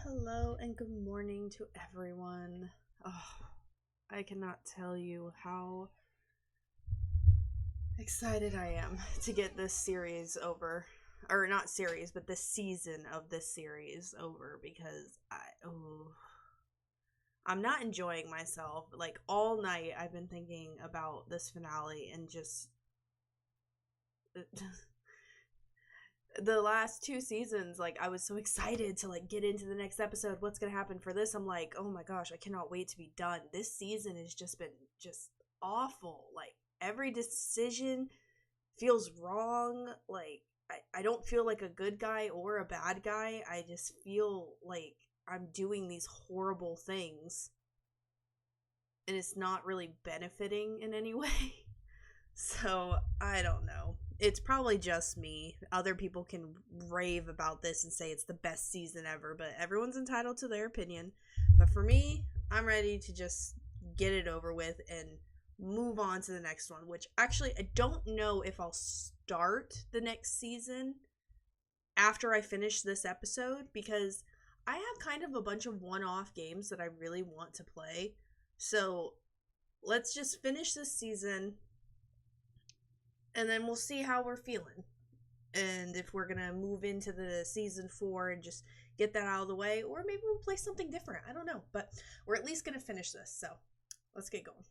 Hello and good morning to everyone. I cannot tell you how excited I am to get this series over. Or not series, but this season of this series over because I'm not enjoying myself. Like all night I've been thinking about this finale and just the last two seasons, like I was so excited to like get into the next episode. What's gonna happen for this? I'm like, oh my gosh, I cannot wait to be done. This season has just been just awful. Like every decision feels wrong. Like I don't feel like a good guy or a bad guy. I just feel like I'm doing these horrible things and it's not really benefiting in any way. So I don't know. It's probably just me. Other people can rave about this and say it's the best season ever, but everyone's entitled to their opinion. But for me, I'm ready to just get it over with and move on to the next one, which actually I don't know if I'll start the next season after I finish this episode because I have kind of a bunch of one-off games that I really want to play. So let's just finish this season and then we'll see how we're feeling. And if we're going to move into the season 4 and just get that out of the way, or maybe we'll play something different. I don't know. But we're at least going to finish this. So let's get going.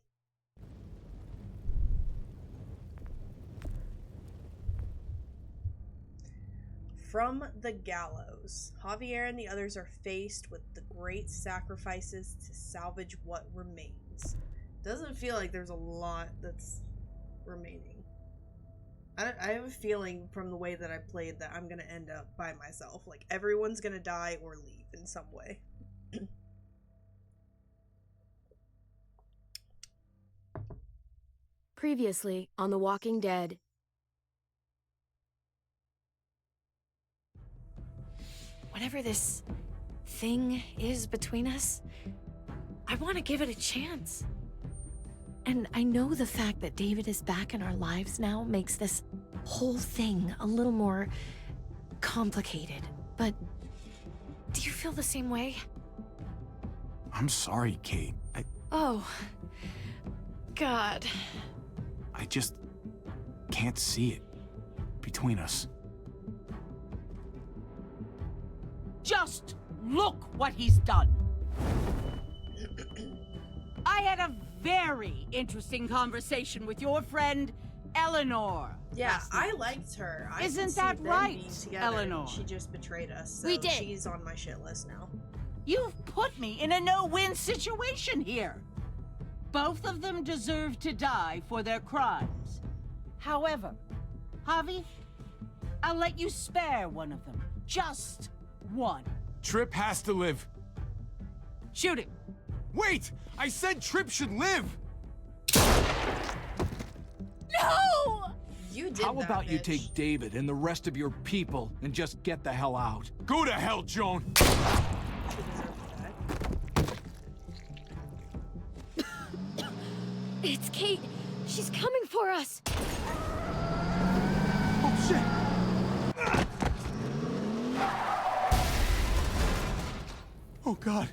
From the gallows, Javier and the others are faced with the great sacrifices to salvage what remains. Doesn't feel like there's a lot that's remaining. I have a feeling from the way that I played that I'm going to end up by myself. Like, everyone's going to die or leave in some way. Previously on The Walking Dead. Whatever this thing is between us, I want to give it a chance. And I know the fact that David is back in our lives now makes this whole thing a little more complicated. But do you feel the same way? I'm sorry, Kate. Oh, God. I just can't see it between us. Just look what he's done. I had a very interesting conversation with your friend, Eleanor. Yeah, I liked her. Isn't that right, Eleanor? She just betrayed us, so We did. She's on my shit list now. You've put me in a no-win situation here. Both of them deserve to die for their crimes. However, Javi, I'll let you spare one of them. Just one. Tripp has to live. Shoot him. Wait! I said Tripp should live! No! You did How that, about you bitch. take David and the rest of your people and just get the hell out? Go to hell, Joan! She deserved to die. It's Kate. She's coming for us. Oh, shit! Oh, God.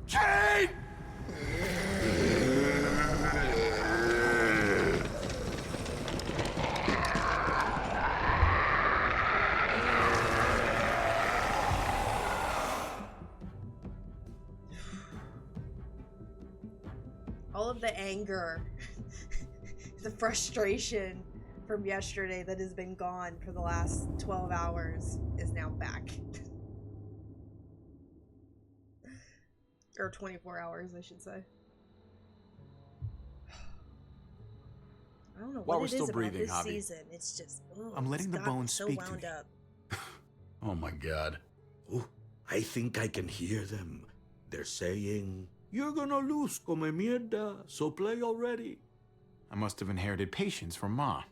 Kate! All of the anger, the frustration from yesterday that has been gone for the last 12 hours is now back. Or 24 hours, I should say. I don't know While what we're it still is breathing, about this Javi, season. It's just, I'm letting it's the got me bones so speak to wound me. up. Oh my God. Oh, I think I can hear them. They're saying, "You're gonna lose, come mierda, so play already." I must have inherited patience from Ma.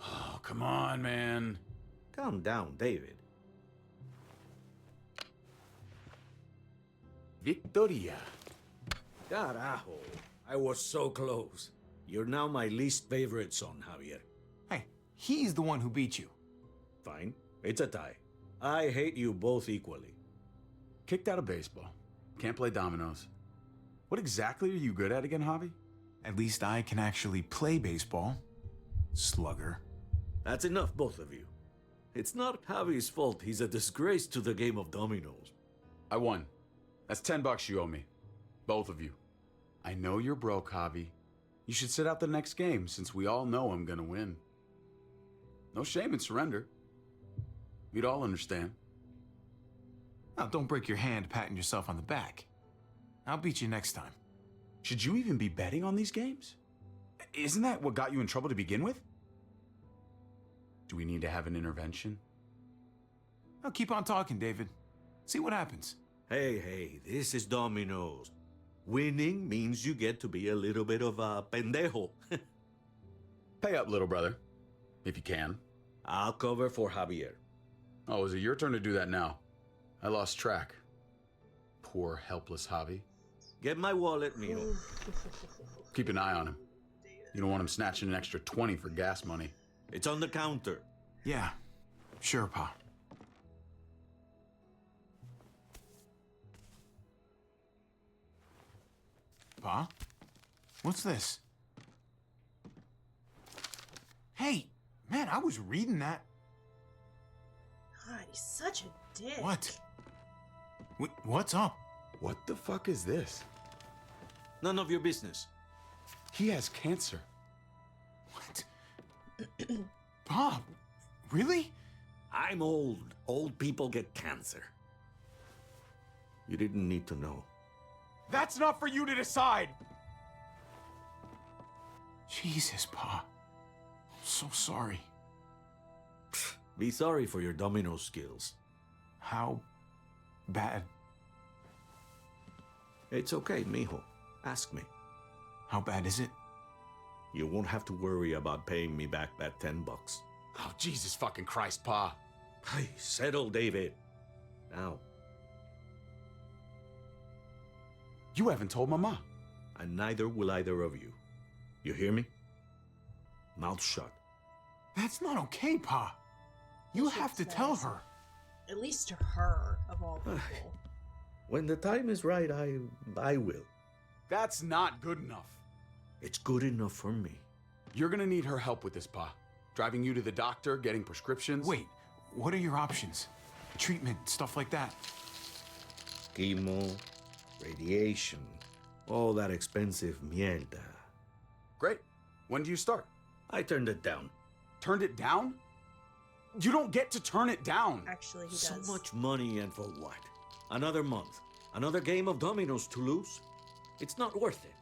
Oh, come on, man. Calm down, David. Victoria. Carajo, I was so close. You're now my least favorite son, Javier. Hey, He's the one who beat you. Fine. It's a tie. I hate you both equally. Kicked out of baseball. Can't play dominoes. What exactly are you good at again, Javi? At least I can actually play baseball. Slugger. That's enough, both of you. It's not Javi's fault he's a disgrace to the game of dominoes. I won. That's $10 you owe me. Both of you. I know you're broke, Javi. You should sit out the next game, since we all know I'm gonna win. No shame in surrender. We'd all understand. Now, don't break your hand patting yourself on the back. I'll beat you next time. Should you even be betting on these games? Isn't that what got you in trouble to begin with? Do we need to have an intervention? Now, keep on talking, David. See what happens. Hey, this is dominoes. Winning means you get to be a little bit of a pendejo. Pay up, little brother. If you can. I'll cover for Javier. Oh, is it your turn to do that now? I lost track. Poor, helpless Javi. Get my wallet, mijo. Keep an eye on him. You don't want him snatching an extra 20 for gas money. It's on the counter. Yeah, sure, Pa. Pa? What's this? Hey, man, I was reading that. God, he's such a dick. What? What's up? What the fuck is this? None of your business. He has cancer. What? Pa, really? I'm old. Old people get cancer. You didn't need to know. That's not for you to decide. Jesus, Pa. I'm so sorry. Be sorry for your domino skills. How bad? It's okay, mijo. Ask me. How bad is it? You won't have to worry about paying me back that $10. Oh, Jesus fucking Christ, Pa. Hey, settle, David. Now. You haven't told Mama. And neither will either of you. You hear me? Mouth shut. That's not okay, Pa. You She have to says. tell her. At least to her, of all people. When the time is right, I will. That's not good enough. It's good enough for me. You're gonna need her help with this, Pa. Driving you to the doctor, getting prescriptions. Wait, what are your options? Treatment, stuff like that. Chemo, radiation, all that expensive mierda. Great. When do you start? I turned it down. Turned it down? You don't get to turn it down. Actually, he So does. much money, and for what? Another month. Another game of dominoes to lose? It's not worth it.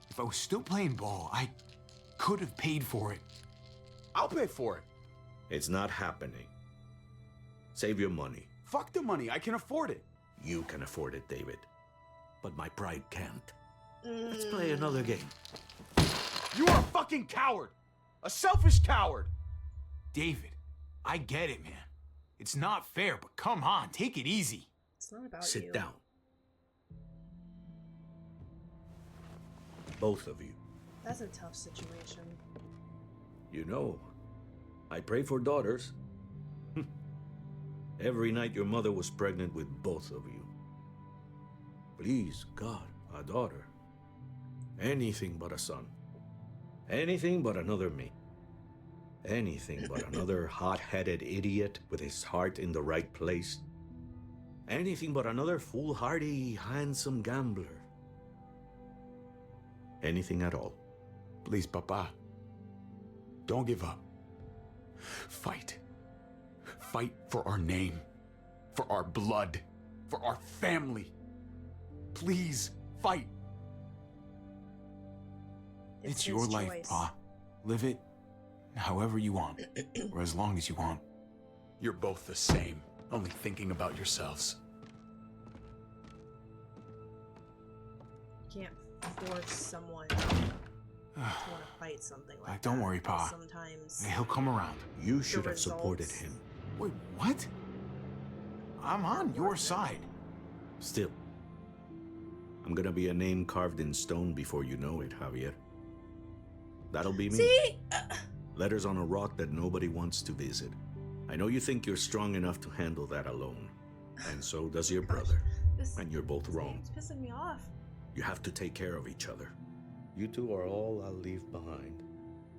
If I was still playing ball, I could have paid for it. I'll pay for it. It's not happening. Save your money. Fuck the money. I can afford it. You can afford it, David. But my pride can't. Let's play another game. You are a fucking coward. A selfish coward. David, I get it, man. It's not fair, but come on, take it easy. It's not about Sit you. down. Both of you. That's a tough situation. You know, I pray for daughters. Every night your mother was pregnant with both of you. Please, God, a daughter. Anything but a son. Anything but another me. Anything but another hot-headed idiot with his heart in the right place. Anything but another foolhardy, handsome gambler. Anything at all. Please, Papa. Don't give up. Fight. Fight for our name. For our blood. For our family. Please, fight. It's his your life, choice. Pa. Live it however you want, or as long as you want. You're both the same. Only thinking about yourselves. You can't force someone to want to fight something like that. Don't worry, Pa. Sometimes He'll come around. You should have supported results. him. Wait, what? I'm on your side. Still, I'm gonna be a name carved in stone before you know it, Javier. That'll be me. See, Letters on a rock that nobody wants to visit. I know you think you're strong enough to handle that alone. And so does your brother. And you're both wrong. It's pissing me off. You have to take care of each other. You two are all I'll leave behind.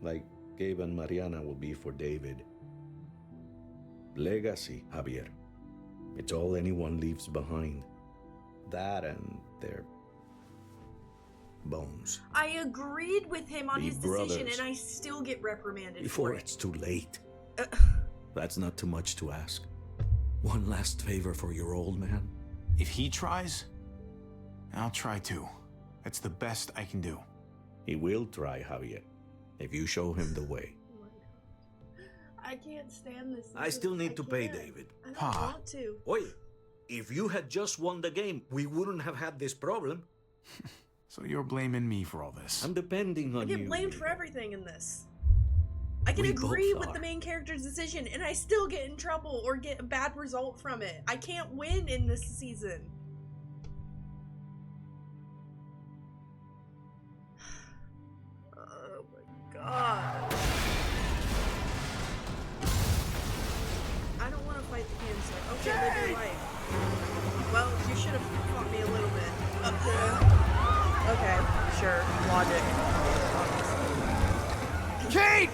Like Gabe and Mariana will be for David. Legacy, Javier. It's all anyone leaves behind. That and their bones. I agreed with him on Be his decision, brothers. and I still get reprimanded Before for it. it's too late. That's not too much to ask. One last favor for your old man. If he tries, I'll try too. That's the best I can do. He will try, Javier, if you show him the way. I can't stand this. I still need to pay can't. David. I don't Pa. want to. Oi, if you had just won the game, we wouldn't have had this problem. So you're blaming me for all this. I'm depending on I you. get blamed for David. everything in this. I can We agree both with the are. main character's decision, and I still get in trouble or get a bad result from it. I can't win in this season. Oh my god. I don't want to fight the cancer. Okay, live your life. Well, you should have fought me a little bit. Okay, sure. Logic. Kate!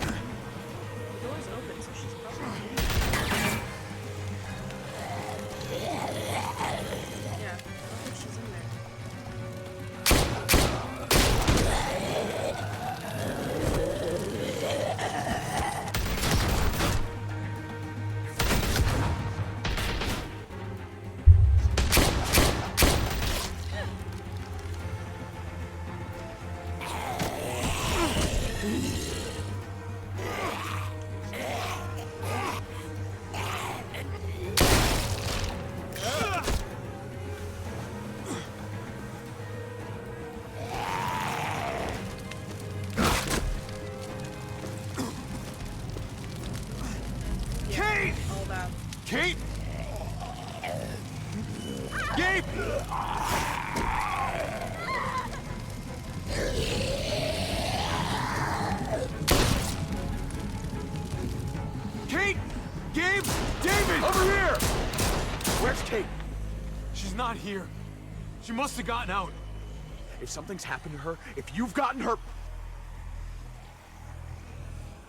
The door's open, so she's probably yeah, I don't think she's in there. Kate! All that. Kate! Gabe! Kate! Gabe! David! Over here! Where's Kate? She's not here. She must have gotten out. If something's happened to her, if you've gotten her...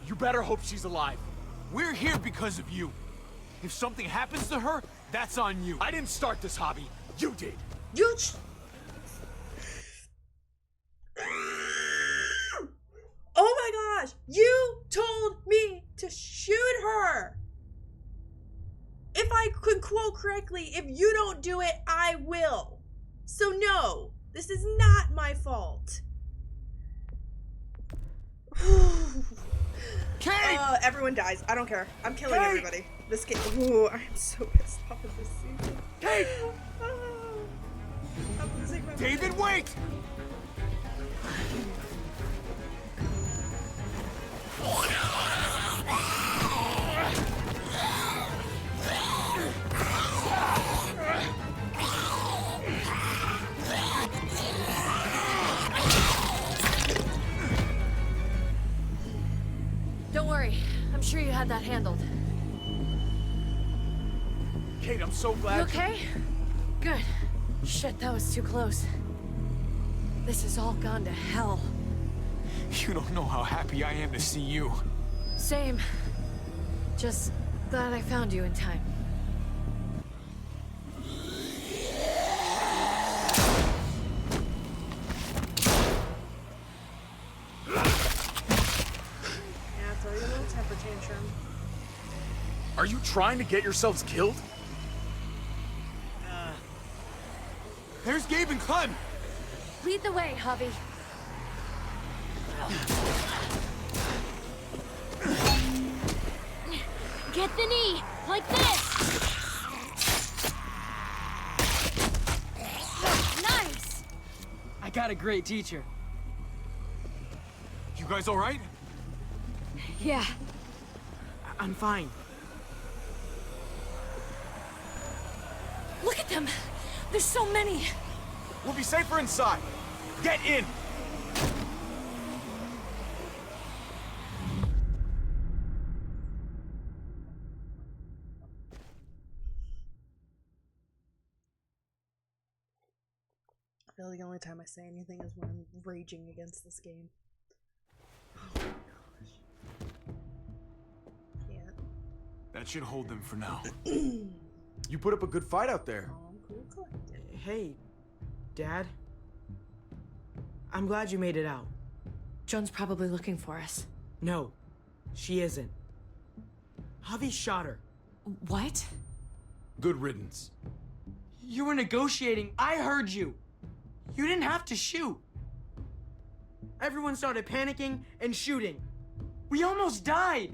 You better hope she's alive. We're here because of you. If something happens to her, that's on you. I didn't start this hobby. You did. You. Oh my gosh! You told me to shoot her. If I could quote correctly, if you don't do it, I will. So no, this is not my fault. Kate! Everyone dies. I don't care. I'm killing everybody. This game. Ooh, I am so pissed off at this season. Kate! I'm losing my David, wait! Don't worry. I'm sure you had that handled. Kate, I'm so glad. You okay? Good. Shit, that was too close. This has all gone to hell. You don't know how happy I am to see you. Same. Just glad I found you in time. Yeah, throw your little temper tantrum. Are you trying to get yourselves killed? There's Gabe and Clem! Lead the way, Javi. Get the knee, like this. Nice. I got a great teacher. You guys alright? Yeah. I'm fine. Look at them! There's so many! We'll be safer inside. Get in! I feel like the only time I say anything is when I'm raging against this game. Oh my gosh. Can't. That should hold them for now. You put up a good fight out there. Calm, cool, collected. Hey, Dad. I'm glad you made it out. Joan's probably looking for us. No, she isn't. Javi shot her. What? Good riddance. You were negotiating. I heard you. You didn't have to shoot. Everyone started panicking and shooting. We almost died.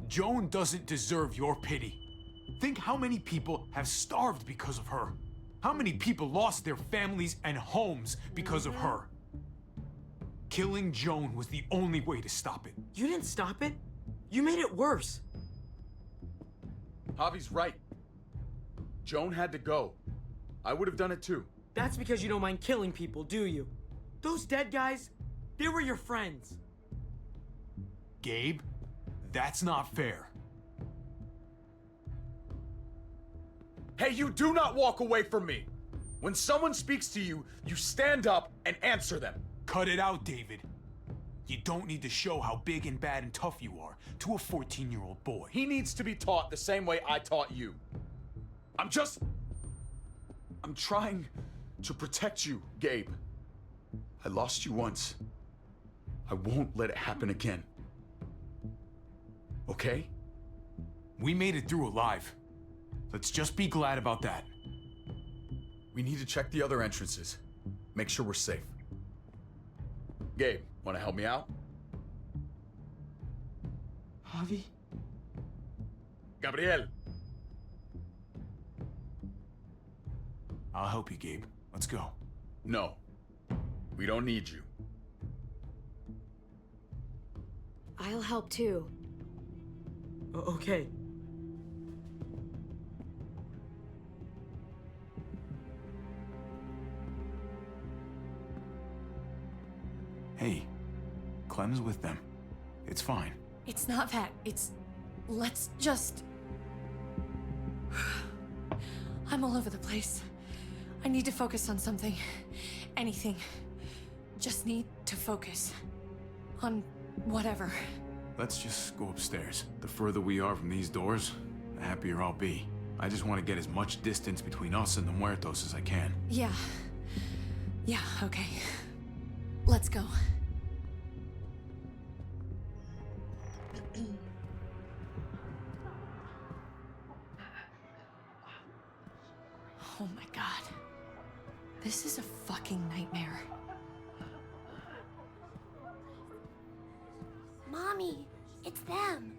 Joan doesn't deserve your pity. Think how many people have starved because of her. How many people lost their families and homes because of her. Killing Joan was the only way to stop it. You didn't stop it. You made it worse. Javi's right. Joan had to go. I would have done it too. That's because you don't mind killing people, do you? Those dead guys, they were your friends. Gabe, that's not fair. Hey, you do not walk away from me. When someone speaks to you, you stand up and answer them. Cut it out, David. You don't need to show how big and bad and tough you are to a 14-year-old boy. He needs to be taught the same way I taught you. I'm trying to protect you, Gabe. I lost you once. I won't let it happen again. Okay? We made it through alive. Let's just be glad about that. We need to check the other entrances. Make sure we're safe. Gabe, want to help me out? Javi? Gabriel. I'll help you, Gabe. Let's go. No. We don't need you. I'll help too. Okay. Hey, Clem's with them. It's fine. It's not that. It's... Let's just... I'm all over the place. I need to focus on something. Anything. Just need to focus. On whatever. Let's just go upstairs. The further we are from these doors, the happier I'll be. I just want to get as much distance between us and the Muertos as I can. Yeah. Yeah, okay. Let's go. Oh my god. This is a fucking nightmare. Mommy, it's them.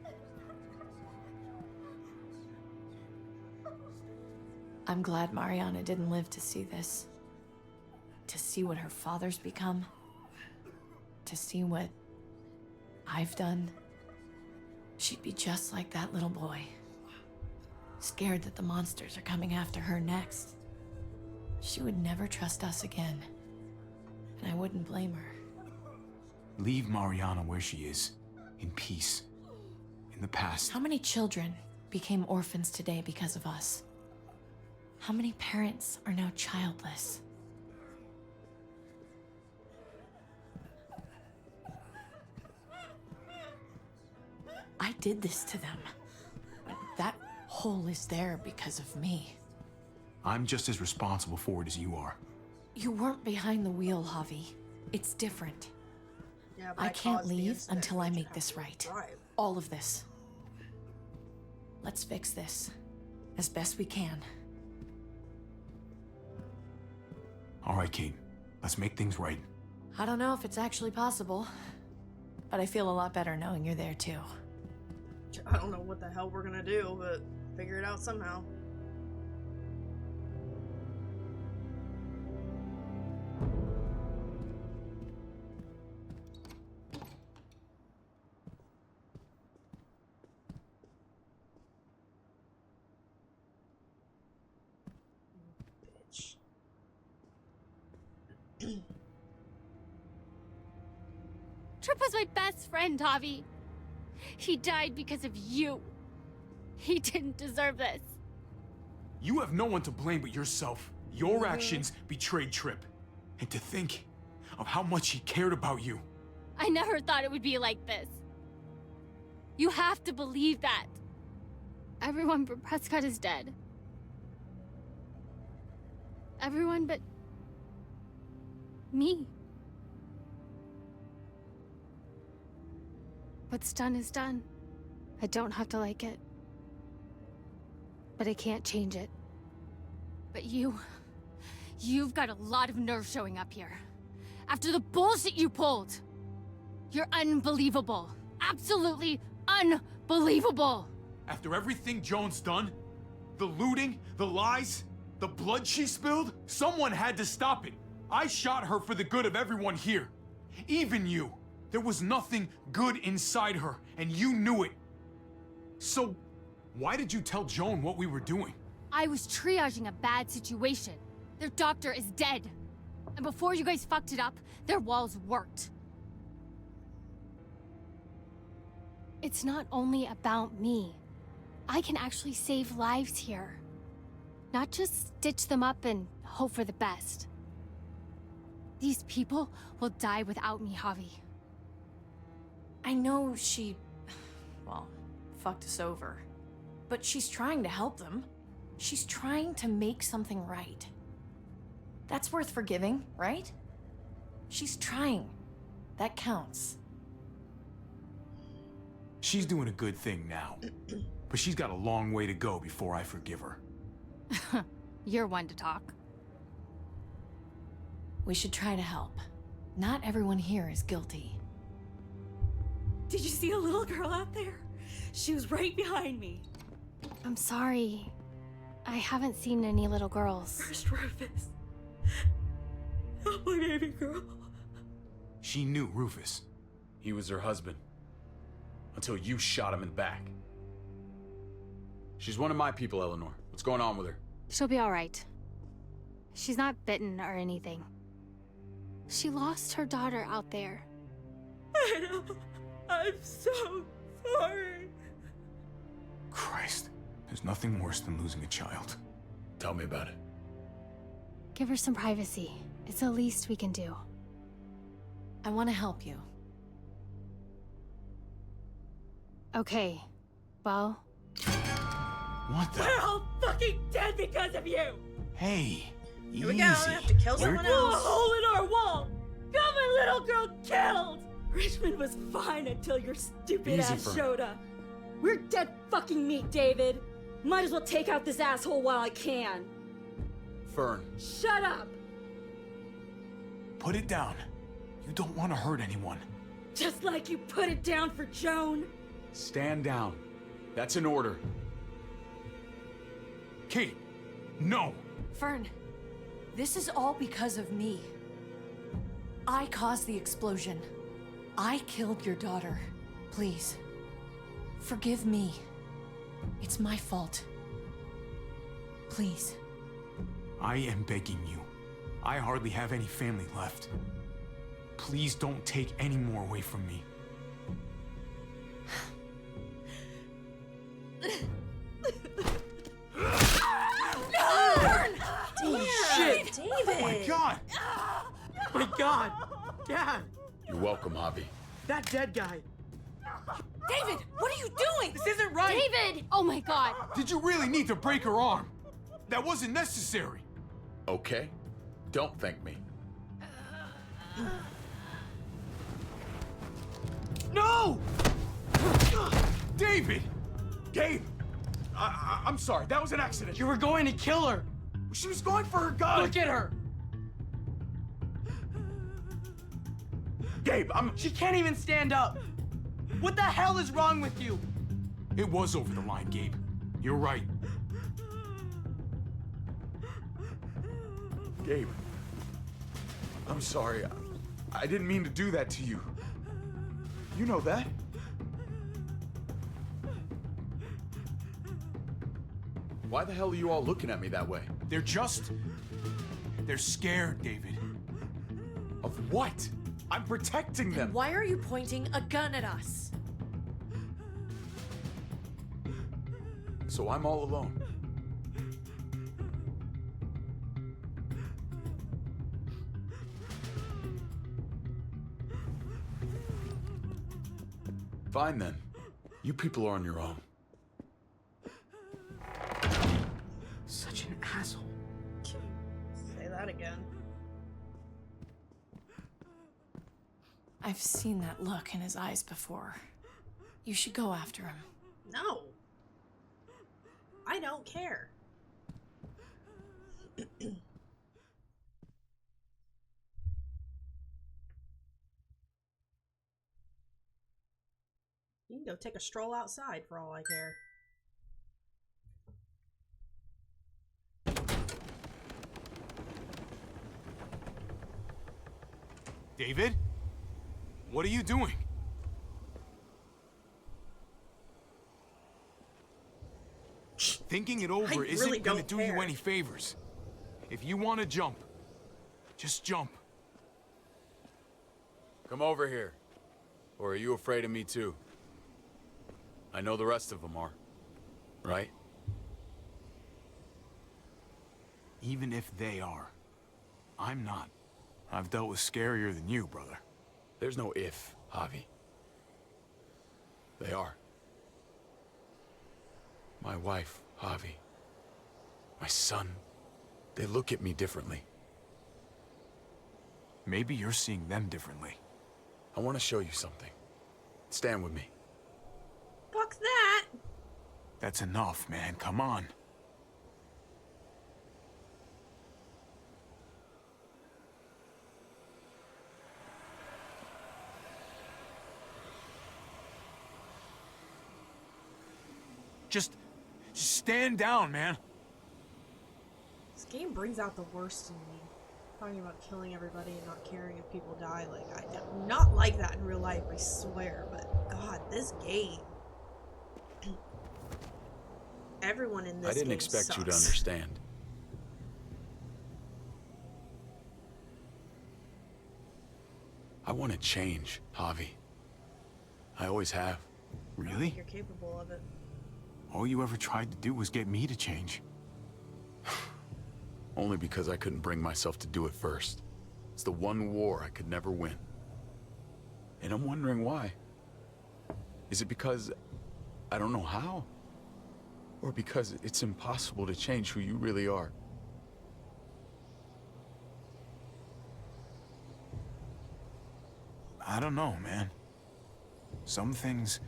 I'm glad Mariana didn't live to see this. To see what her father's become. To see what I've done. She'd be just like that little boy. Scared that the monsters are coming after her next. She would never trust us again. And I wouldn't blame her. Leave Mariana where she is. In peace. In the past. How many children became orphans today because of us? How many parents are now childless? I did this to them. That hole is there because of me. I'm just as responsible for it as you are. You weren't behind the wheel, Javi. It's different. Yeah, but I can't caused the leave incident, until I but you make have this to right. drive. All of this. Let's fix this. As best we can. All right, Kate. Let's make things right. I don't know if it's actually possible, but I feel a lot better knowing you're there too. I don't know what the hell we're gonna do, but figure it out somehow. Tripp was my best friend, Javi. He died because of you. He didn't deserve this. You have no one to blame but yourself. Your actions betrayed Tripp. And to think of how much he cared about you. I never thought it would be like this. You have to believe that. Everyone but Prescott is dead. Everyone but me. What's done is done. I don't have to like it. But I can't change it. But you've got a lot of nerve showing up here. After the bullshit you pulled. You're unbelievable. Absolutely unbelievable. After everything Joan's done, the looting, the lies, the blood she spilled, someone had to stop it. I shot her for the good of everyone here. Even you. There was nothing good inside her, and you knew it. So, why did you tell Joan what we were doing? I was triaging a bad situation. Their doctor is dead. And before you guys fucked it up, their walls worked. It's not only about me. I can actually save lives here. Not just stitch them up and hope for the best. These people will die without me, Javi. I know she, well, fucked us over. But she's trying to help them. She's trying to make something right. That's worth forgiving, right? She's trying. That counts. She's doing a good thing now. But she's got a long way to go before I forgive her. You're one to talk. We should try to help. Not everyone here is guilty. Did you see a little girl out there? She was right behind me. I'm sorry. I haven't seen any little girls. First Rufus. Oh, my baby girl. She knew Rufus. He was her husband. Until you shot him in the back. She's one of my people, Eleanor. What's going on with her? She'll be all right. She's not bitten or anything. She lost her daughter out there. I know. I'm so sorry. Christ, there's nothing worse than losing a child. Tell me about it. Give her some privacy. It's the least we can do. I want to help you. Okay. Well, What the? We're all fucking dead because of you! Hey, Here we go. I have to kill someone Blew a else. hole in our wall! Got my little girl killed! Richmond was fine until your stupid Easy, ass Fern. showed up. We're dead fucking meat, David. Might as well take out this asshole while I can. Fern. Shut up! Put it down. You don't want to hurt anyone. Just like you put it down for Joan. Stand down. That's an order. Kate, no. Fern, this is all because of me. I caused the explosion. I killed your daughter. Please, forgive me. It's my fault. Please. I am begging you. I hardly have any family left. Please don't take any more away from me. Shit, David. Oh my God! My God! Dad! You're welcome, Javi. That dead guy! David, what are you doing? This isn't right! David! Oh my god! Did you really need to break her arm? That wasn't necessary. Okay? Don't thank me. No! David! Gabe! I'm sorry, that was an accident. You were going to kill her! She was going for her gun! Look at her! Gabe, She can't even stand up! What the hell is wrong with you? It was over the line, Gabe. You're right. Gabe. I'm sorry. I didn't mean to do that to you. You know that? Why the hell are you all looking at me that way? They're scared, David. Of what? I'm protecting them. Why are you pointing a gun at us? So I'm all alone. Fine then. You people are on your own. Such an asshole. Say that again. I've seen that look in his eyes before. You should go after him. No. I don't care. You can go take a stroll outside for all I care. David? What are you doing? Thinking it over really isn't gonna don't do care. you any favors. If you want to jump, just jump. Come over here. Or are you afraid of me too? I know the rest of them are. Right? Even if they are, I'm not. I've dealt with scarier than you, brother. There's no if, Javi. They are. My wife, Javi. My son. They look at me differently. Maybe you're seeing them differently. I want to show you something. Stand with me. Fuck that! That's enough, man. Come on. Just stand down, man. This game brings out the worst in me. Talking about killing everybody and not caring if people die. Like, I'm not like that in real life, I swear. But, God, this game. Everyone in this I didn't game expect you to sucks. understand. I want to change, Javi. I always have. Really? You're capable of it. All you ever tried to do was get me to change. Only because I couldn't bring myself to do it first. It's the one war I could never win. And I'm wondering why. Is it because I don't know how? Or because it's impossible to change who you really are? I don't know, man. Some things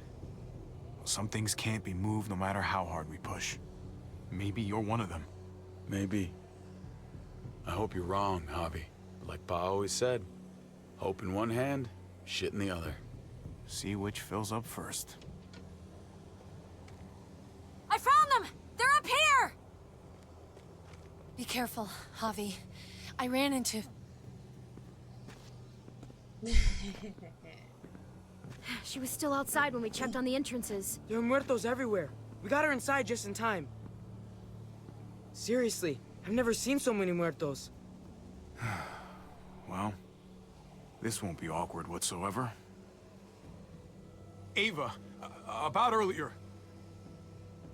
can't be moved no matter how hard we push. Maybe you're one of them. Maybe. I hope you're wrong, Javi. But like Pa always said, hope in one hand, shit in the other. See which fills up first. I found them! They're up here! Be careful, Javi. I ran into... She was still outside when we checked on the entrances. There are muertos everywhere. We got her inside just in time. Seriously, I've never seen so many muertos. Well, this won't be awkward whatsoever. Ava, about earlier.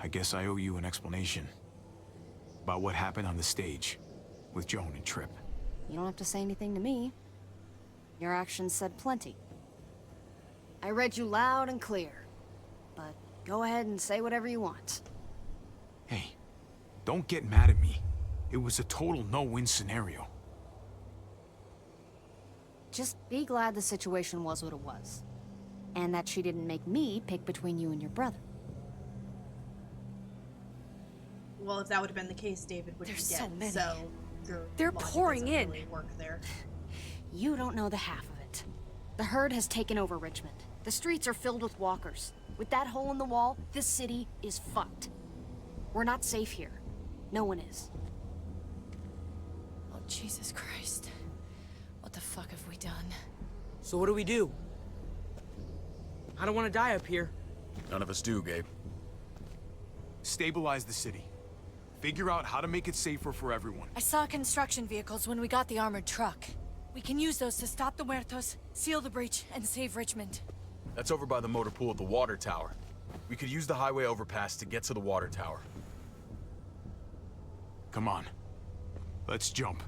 I guess I owe you an explanation. About what happened on the stage with Joan and Tripp. You don't have to say anything to me. Your actions said plenty. I read you loud and clear. But go ahead and say whatever you want. Hey, don't get mad at me. It was a total no-win scenario. Just be glad the situation was what it was. And that she didn't make me pick between you and your brother. Well, if that would have been the case, David would be There's dead. so many. So your They're logic pouring doesn't in. really work there. You don't know the half of it. The herd has taken over Richmond. The streets are filled with walkers. With that hole in the wall, this city is fucked. We're not safe here. No one is. Oh, Jesus Christ. What the fuck have we done? So what do we do? I don't want to die up here. None of us do, Gabe. Stabilize the city. Figure out how to make it safer for everyone. I saw construction vehicles when we got the armored truck. We can use those to stop the Muertos, seal the breach, and save Richmond. That's over by the motor pool at the water tower. We could use the highway overpass to get to the water tower. Come on. Let's jump.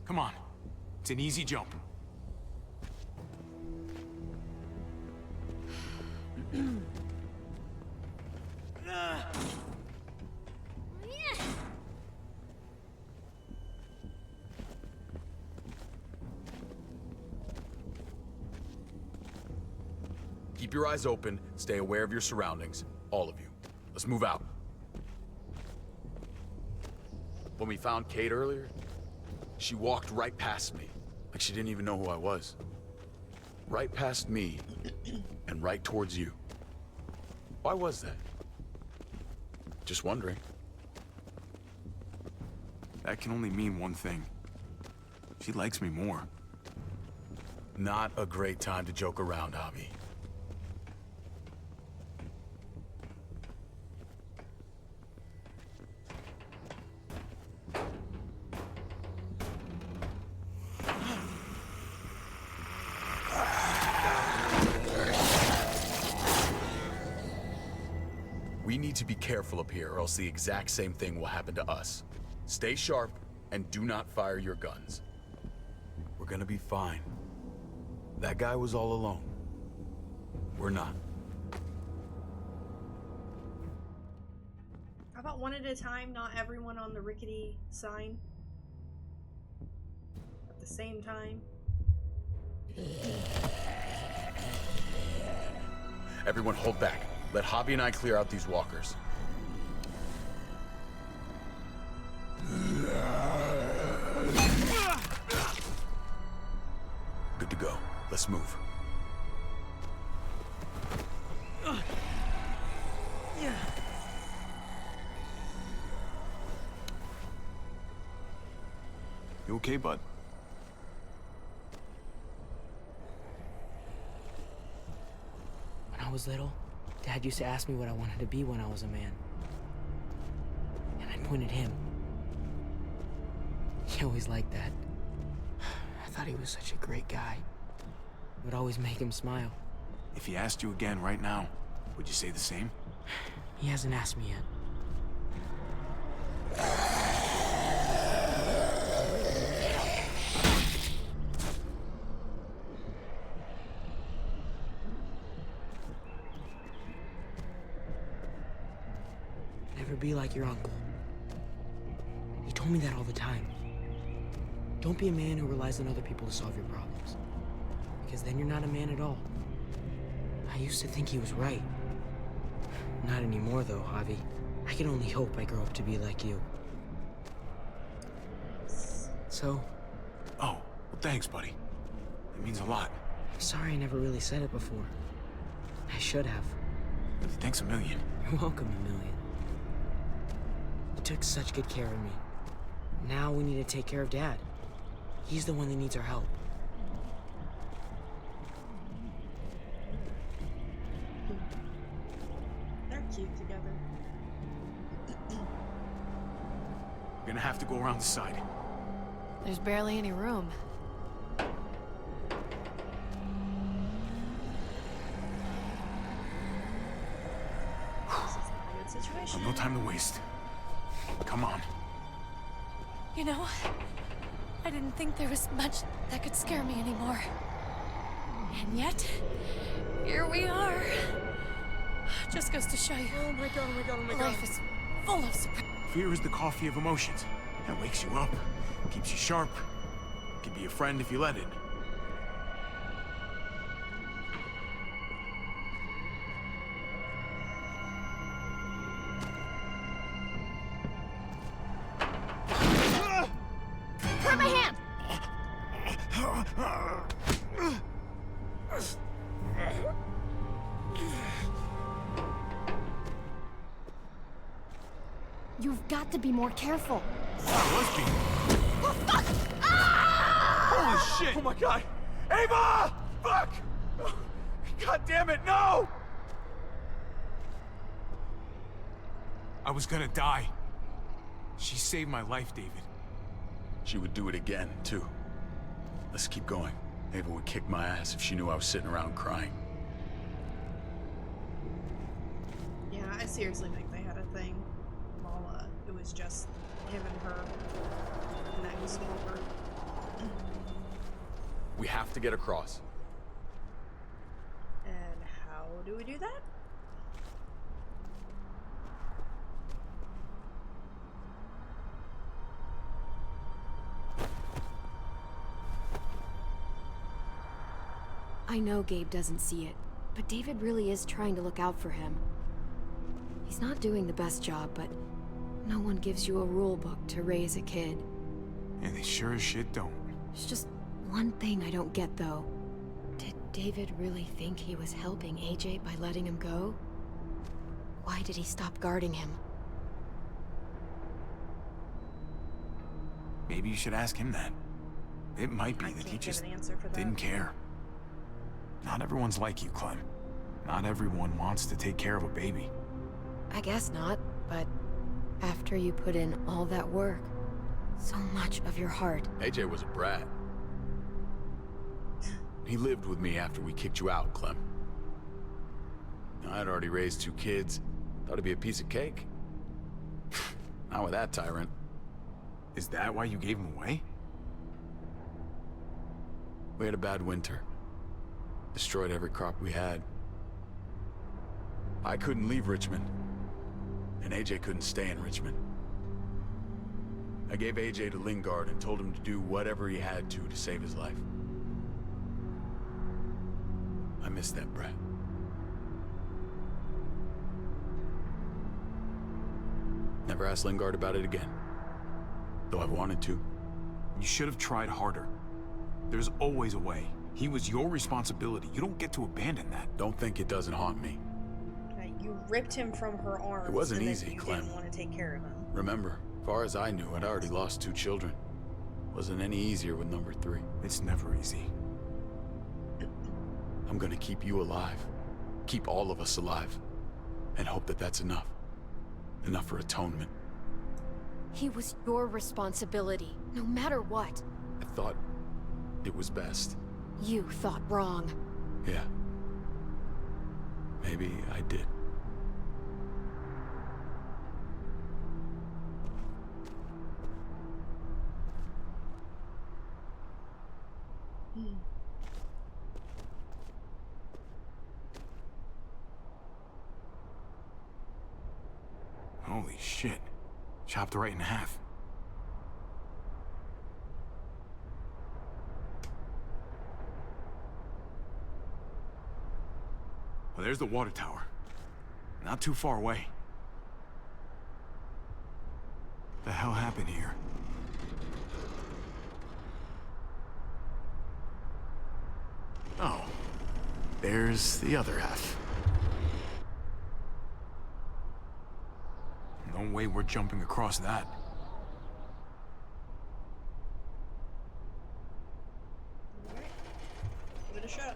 Come on. It's an easy jump. Keep your eyes open, stay aware of your surroundings. All of you. Let's move out. When we found Kate earlier, she walked right past me, like she didn't even know who I was. Right past me, and right towards you. Why was that? Just wondering. That can only mean one thing. She likes me more. Not a great time to joke around, Javi. We need to be careful up here, or else the exact same thing will happen to us. Stay sharp, and do not fire your guns. We're gonna be fine. That guy was all alone. We're not. How about one at a time, not everyone on the rickety sign? At the same time? Everyone hold back. Let Javi and I clear out these walkers. Good to go. Let's move. You okay, bud? When I was little, Dad used to ask me what I wanted to be when I was a man. And I pointed him. He always liked that. I thought he was such a great guy. It would always make him smile. If he asked you again right now, would you say the same? He hasn't asked me yet. Never be like your uncle. He told me that all the time. Don't be a man who relies on other people to solve your problems. Because then you're not a man at all. I used to think he was right. Not anymore, though, Javi. I can only hope I grow up to be like you. So... Oh, well, thanks, buddy. It means a lot. Sorry I never really said it before. I should have. Thanks a million. You're welcome, a million. You took such good care of me. Now we need to take care of Dad. He's the one that needs our help. They're cute together. We're gonna have to go around the side. There's barely any room. This is not a good situation. No time to waste. Come on. You know, I didn't think there was much that could scare me anymore. And yet, here we are. Just goes to show you. Oh my god, oh my god, oh my god. Life is full of surprises. Fear is the coffee of emotions. It wakes you up, keeps you sharp. Can be a friend if you let it. Hurt my hand! You've got to be more careful. Let's be. Oh, fuck! Holy shit! Oh my god! Ava! Fuck! God damn it, no! I was gonna die. She saved my life, David. She would do it again, too. Let's keep going. Ava would kick my ass if she knew I was sitting around crying. Yeah, I seriously think they had a thing. While it was just him and her. And that was over. We have to get across. And how do we do that? I know Gabe doesn't see it, but David really is trying to look out for him. He's not doing the best job, but no one gives you a rule book to raise a kid. And they sure as shit don't. There's just one thing I don't get, though. Did David really think he was helping AJ by letting him go? Why did he stop guarding him? Maybe you should ask him that. It might be that he just didn't care. Not everyone's like you, Clem. Not everyone wants to take care of a baby. I guess not, but after you put in all that work, so much of your heart. AJ was a brat. He lived with me after we kicked you out, Clem. I'd already raised 2 kids. Thought it'd be a piece of cake. Not with that tyrant. Is that why you gave him away? We had a bad winter. Destroyed every crop we had. I couldn't leave Richmond. And AJ couldn't stay in Richmond. I gave AJ to Lingard and told him to do whatever he had to save his life. I miss that brat. Never asked Lingard about it again. Though I've wanted to. You should have tried harder. There's always a way. He was your responsibility. You don't get to abandon that. Don't think it doesn't haunt me. You ripped him from her arms. It wasn't and then easy, you Clem. didn't want to take care of him. Remember, far as I knew, I'd already lost 2 children. Wasn't any easier with number 3. It's never easy. I'm gonna keep you alive. Keep all of us alive. And hope that that's enough. Enough for atonement. He was your responsibility, no matter what. I thought it was best. You thought wrong. Yeah. Maybe I did. Holy shit. Chopped right in half. Well, there's the water tower. Not too far away. The hell happened here? Oh. There's the other half. No way we're jumping across that. Alright. Give it a shot.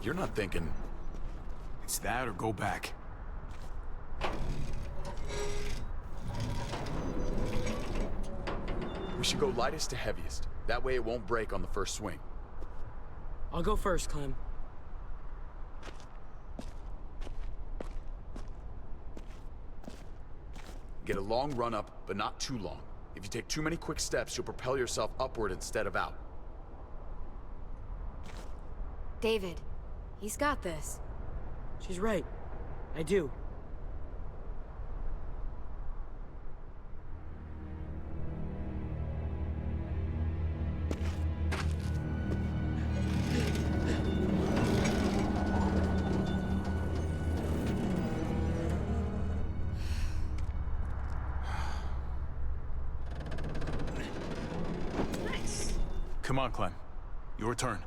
You're not thinking... It's that or go back. We should go lightest to heaviest. That way it won't break on the first swing. I'll go first, Clem. Get a long run up, but not too long. If you take too many quick steps, you'll propel yourself upward instead of out. David, he's got this. She's right. I do. Nice. Come on, Clem. Your turn.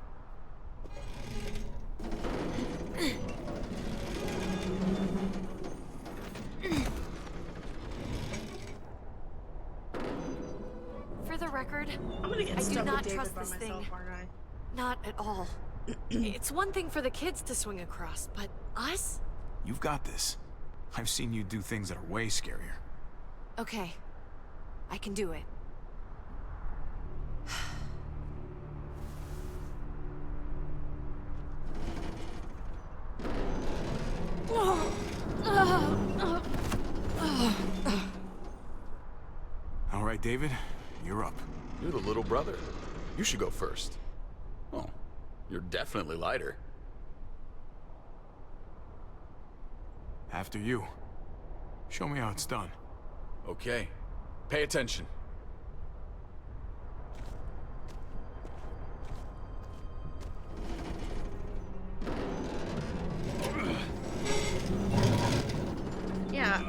record, I'm gonna get I do stuck not with David trust by this myself, thing. aren't I? Not at all. It's one thing for the kids to swing across, but us? You've got this. I've seen you do things that are way scarier. Okay. I can do it. All right, David, you're up. You're the little brother. You should go first. Oh, you're definitely lighter. After you. Show me how it's done. Okay, pay attention. Yeah.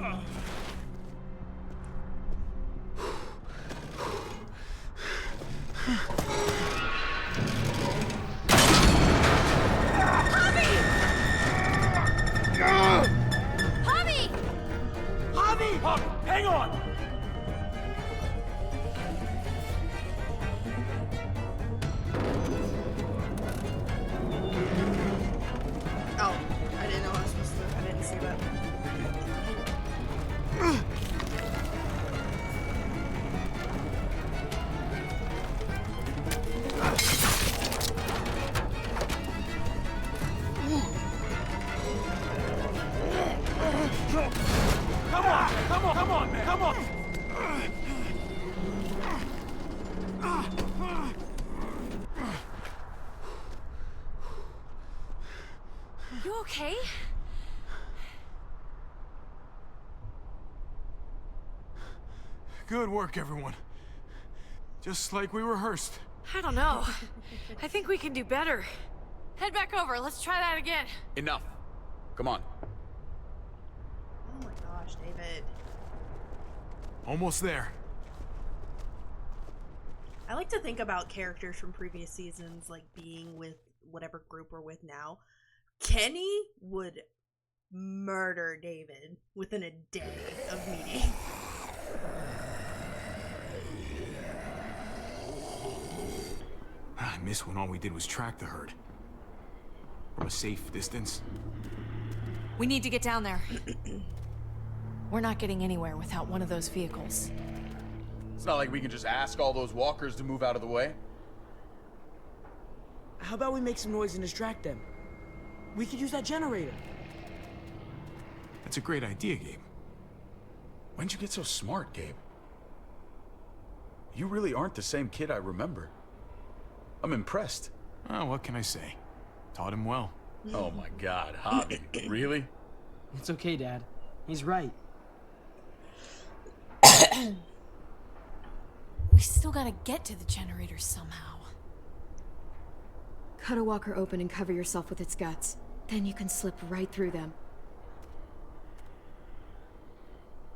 Javi! Javi! Hang on! Oh, I didn't know I was supposed to. I didn't see that. Come on, man! Come on! You okay? Good work, everyone. Just like we rehearsed. I don't know. I think we can do better. Head back over. Let's try that again. Enough. Come on. Oh my gosh, David. Almost there. I like to think about characters from previous seasons, like being with whatever group we're with now. Kenny would murder David within a day of meeting. I miss when all we did was track the herd. From a safe distance. We need to get down there. We're not getting anywhere without one of those vehicles. It's not like we can just ask all those walkers to move out of the way. How about we make some noise and distract them? We could use that generator. That's a great idea, Gabe. When'd you get so smart, Gabe? You really aren't the same kid I remember. I'm impressed. Oh, what can I say? Taught him well. Oh my God, Javi, really? It's okay, Dad. He's right. We still gotta get to the generator somehow. Cut a walker open and cover yourself with its guts. Then you can slip right through them.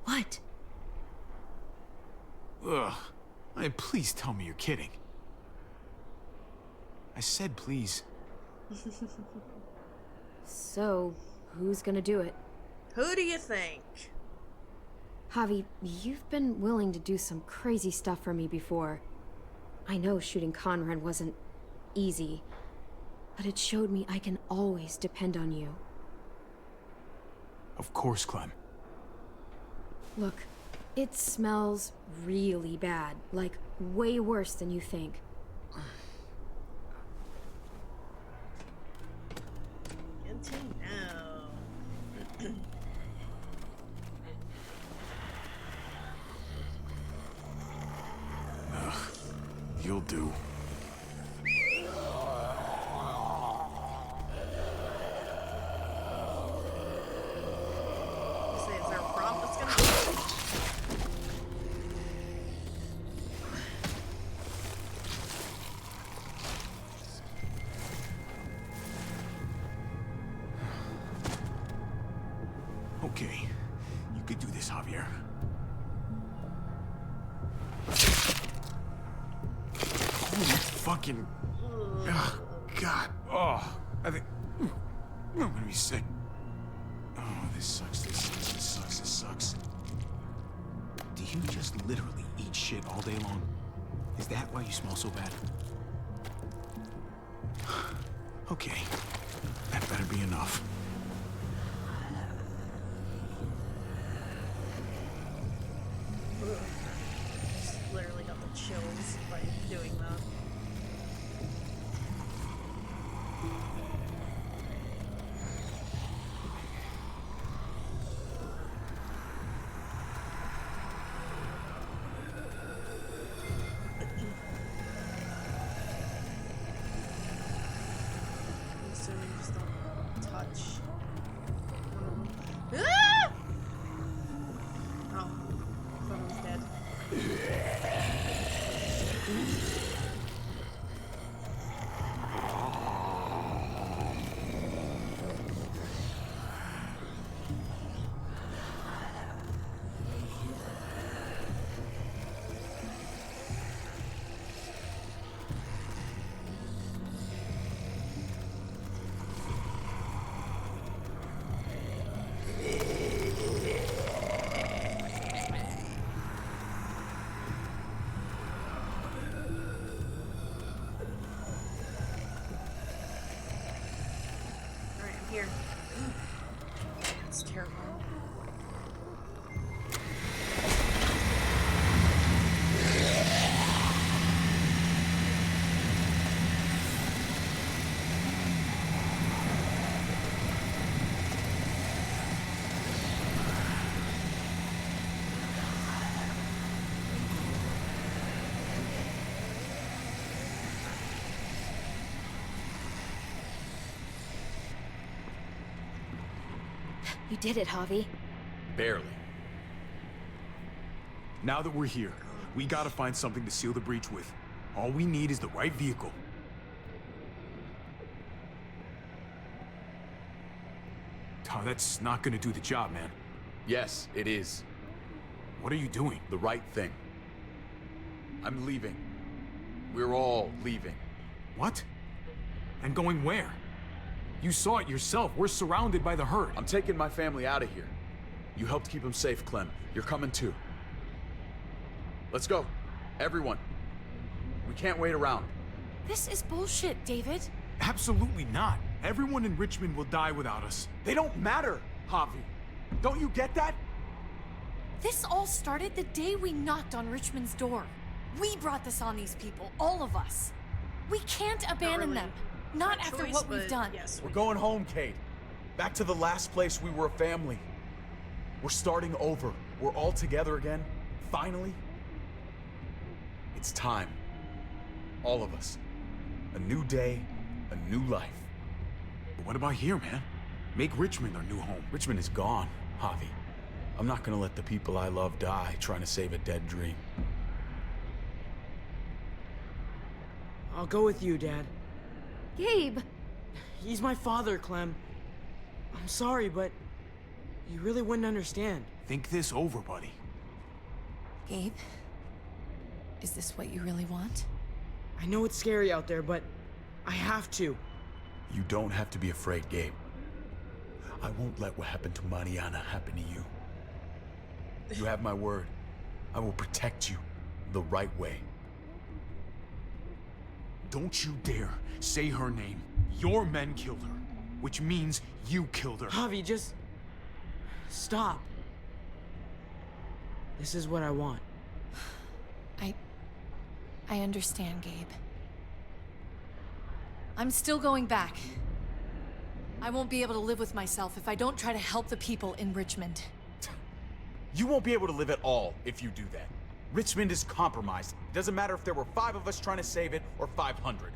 What? Ugh. Please tell me you're kidding. I said please. So, who's gonna do it? Who do you think? Javi, you've been willing to do some crazy stuff for me before. I know shooting Conrad wasn't easy, but it showed me I can always depend on you. Of course, Clem. Look, it smells really bad, like way worse than you think. Until now. You'll do. Say, is there a prompt that's gonna be? Okay. You could do this, Javier. Holy fucking... Oh, God. Oh, I think... I'm gonna be sick. Oh, this sucks, this sucks, this sucks, this sucks. Do you just literally eat shit all day long? Is that why you smell so bad? Okay, that better be enough. Just literally got the chills by doing that. So you just don't touch. Ah! Oh, I thought I was dead. Alright, I'm here. It's terrifying. You did it, Javi. Barely. Now that we're here, we gotta find something to seal the breach with. All we need is the right vehicle. Oh, that's not gonna do the job, man. Yes, it is. What are you doing? The right thing. I'm leaving. We're all leaving. What? And going where? You saw it yourself. We're surrounded by the herd. I'm taking my family out of here. You helped keep them safe, Clem. You're coming too. Let's go. Everyone. We can't wait around. This is bullshit, David. Absolutely not. Everyone in Richmond will die without us. They don't matter, Javi. Don't you get that? This all started the day we knocked on Richmond's door. We brought this on these people, all of us. We can't abandon really them. Not my after choice, what we've but done. Yes, We're going home, Kate. Back to the last place we were a family. We're starting over. We're all together again. Finally. It's time. All of us. A new day, a new life. But what about here, man? Make Richmond our new home. Richmond is gone, Javi. I'm not gonna let the people I love die trying to save a dead dream. I'll go with you, Dad. Gabe! He's my father, Clem. I'm sorry, but you really wouldn't understand. Think this over, buddy. Gabe, is this what you really want? I know it's scary out there, but I have to. You don't have to be afraid, Gabe. I won't let what happened to Mariana happen to you. You have my word. I will protect you the right way. Don't you dare say her name. Your men killed her, which means you killed her. Javi, just stop. This is what I want. I understand, Gabe. I'm still going back. I won't be able to live with myself if I don't try to help the people in Richmond. You won't be able to live at all if you do that. Richmond is compromised. It doesn't matter if there were 5 of us trying to save it or 500.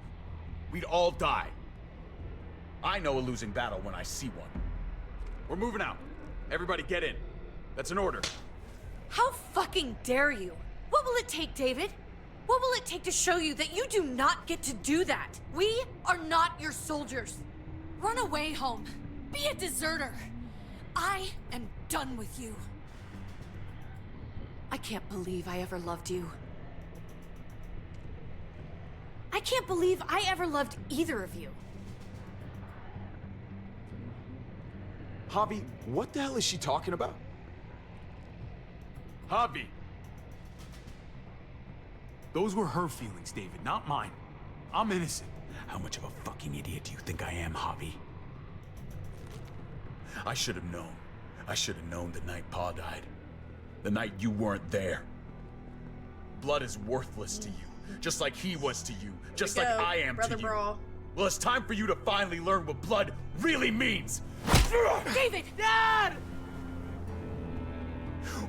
We'd all die. I know a losing battle when I see one. We're moving out. Everybody get in. That's an order. How fucking dare you? What will it take, David? What will it take to show you that you do not get to do that? We are not your soldiers. Run away home. Be a deserter. I am done with you. I can't believe I ever loved you. I can't believe I ever loved either of you. Javi, what the hell is she talking about? Javi! Those were her feelings, David, not mine. I'm innocent. How much of a fucking idiot do you think I am, Javi? I should have known. I should have known the night Pa died. The night you weren't there. Blood is worthless to you, just like he was to you, just like I am Brother to you. Brawl. Well, it's time for you to finally learn what blood really means. David! Dad!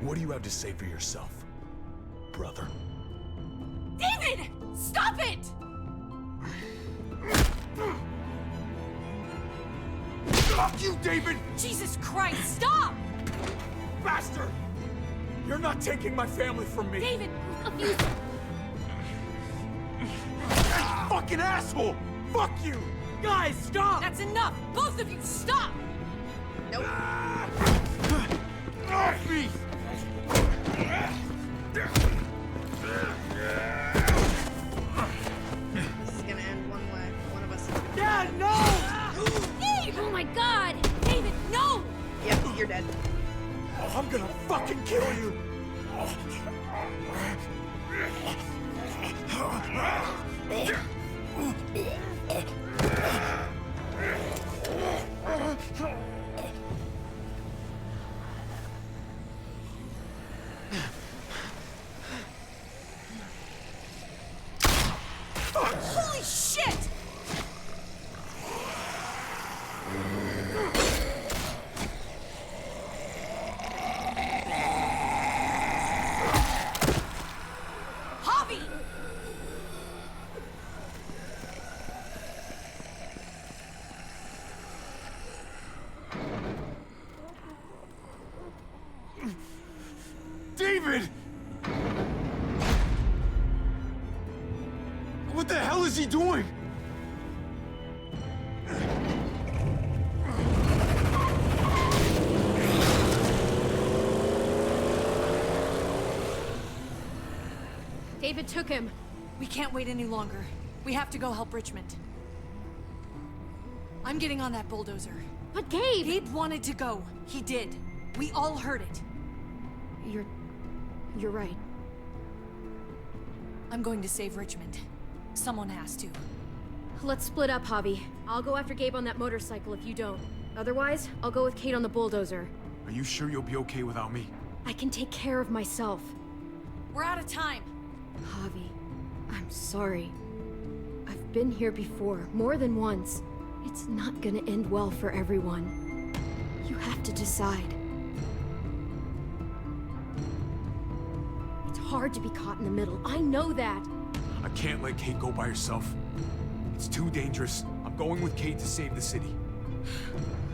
What do you have to say for yourself, brother? David! Stop it! Fuck you, David! Jesus Christ, stop! Bastard! You're not taking my family from me! David, abuse. Fucking asshole! Fuck you! Guys, stop! That's enough! Both of you, stop! Nope. Off me! This is gonna end one way. One of us is gonna Dad, no! Dave! Oh my God! David, no! Yep, you're dead. Oh, I'm gonna fucking kill you! Holy shit! Javi! David! What the hell is he doing? David took him. We can't wait any longer. We have to go help Richmond. I'm getting on that bulldozer. But Gabe! Gabe wanted to go. He did. We all heard it. You're right. I'm going to save Richmond. Someone has to. Let's split up, Javi. I'll go after Gabe on that motorcycle if you don't. Otherwise, I'll go with Kate on the bulldozer. Are you sure you'll be okay without me? I can take care of myself. We're out of time. Javi, I'm sorry. I've been here before, more than once. It's not gonna end well for everyone. You have to decide. It's hard to be caught in the middle. I know that. I can't let Kate go by herself. It's too dangerous. I'm going with Kate to save the city.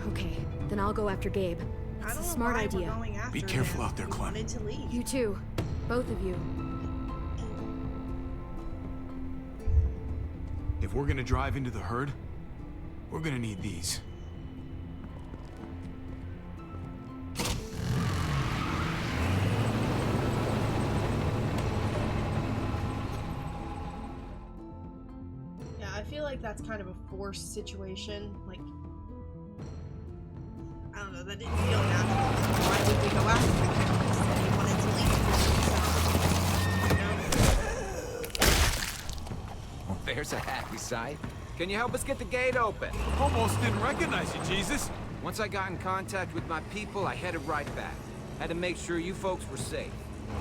Okay, then I'll go after Gabe. I It's don't a know smart why idea. We're going after Be careful him. out there, He Clem. wanted to leave. You too. Both of you. If we're gonna drive into the herd, we're gonna need these. Yeah, I feel like that's kind of a forced situation. Like, I don't know, that didn't feel natural. Why would we go after him? He said he wanted to leave. Well, there's a happy sight. Can you help us get the gate open? Almost didn't recognize you, Jesus. Once I got in contact with my people, I headed right back. Had to make sure you folks were safe.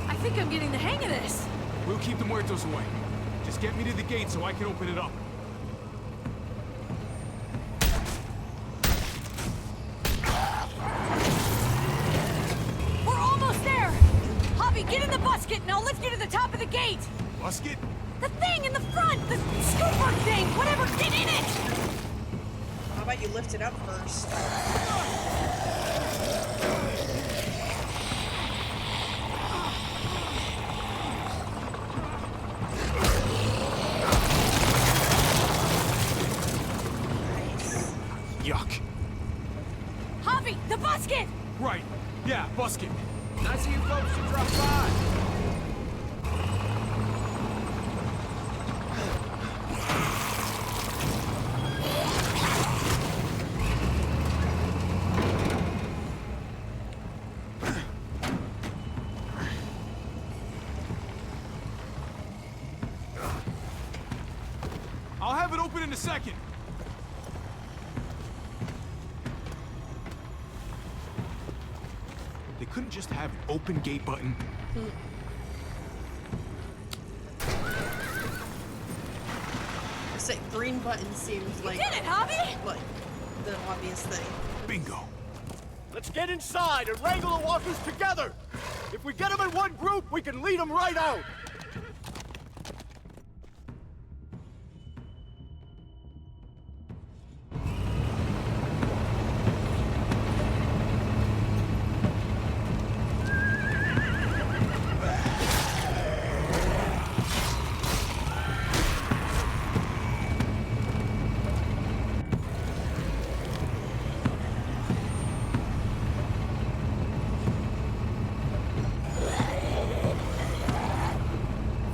I think I'm getting the hang of this. We'll keep the muertos away. Just get me to the gate so I can open it up. We're almost there. Javi, get in the busket and I'll lift you to the top of the gate. Busket? The thing in the front, the scooper thing, whatever, get in it. How about you lift it up first? Yuck. Javi, the busket! Right. Yeah, busket. Nice of you folks to drop by. I'll have it open in a second. They couldn't just have an open gate button. Say green button seems like did it, Javi! like the obvious thing. Bingo. Let's get inside and wrangle the walkers together! If we get them in one group, we can lead them right out!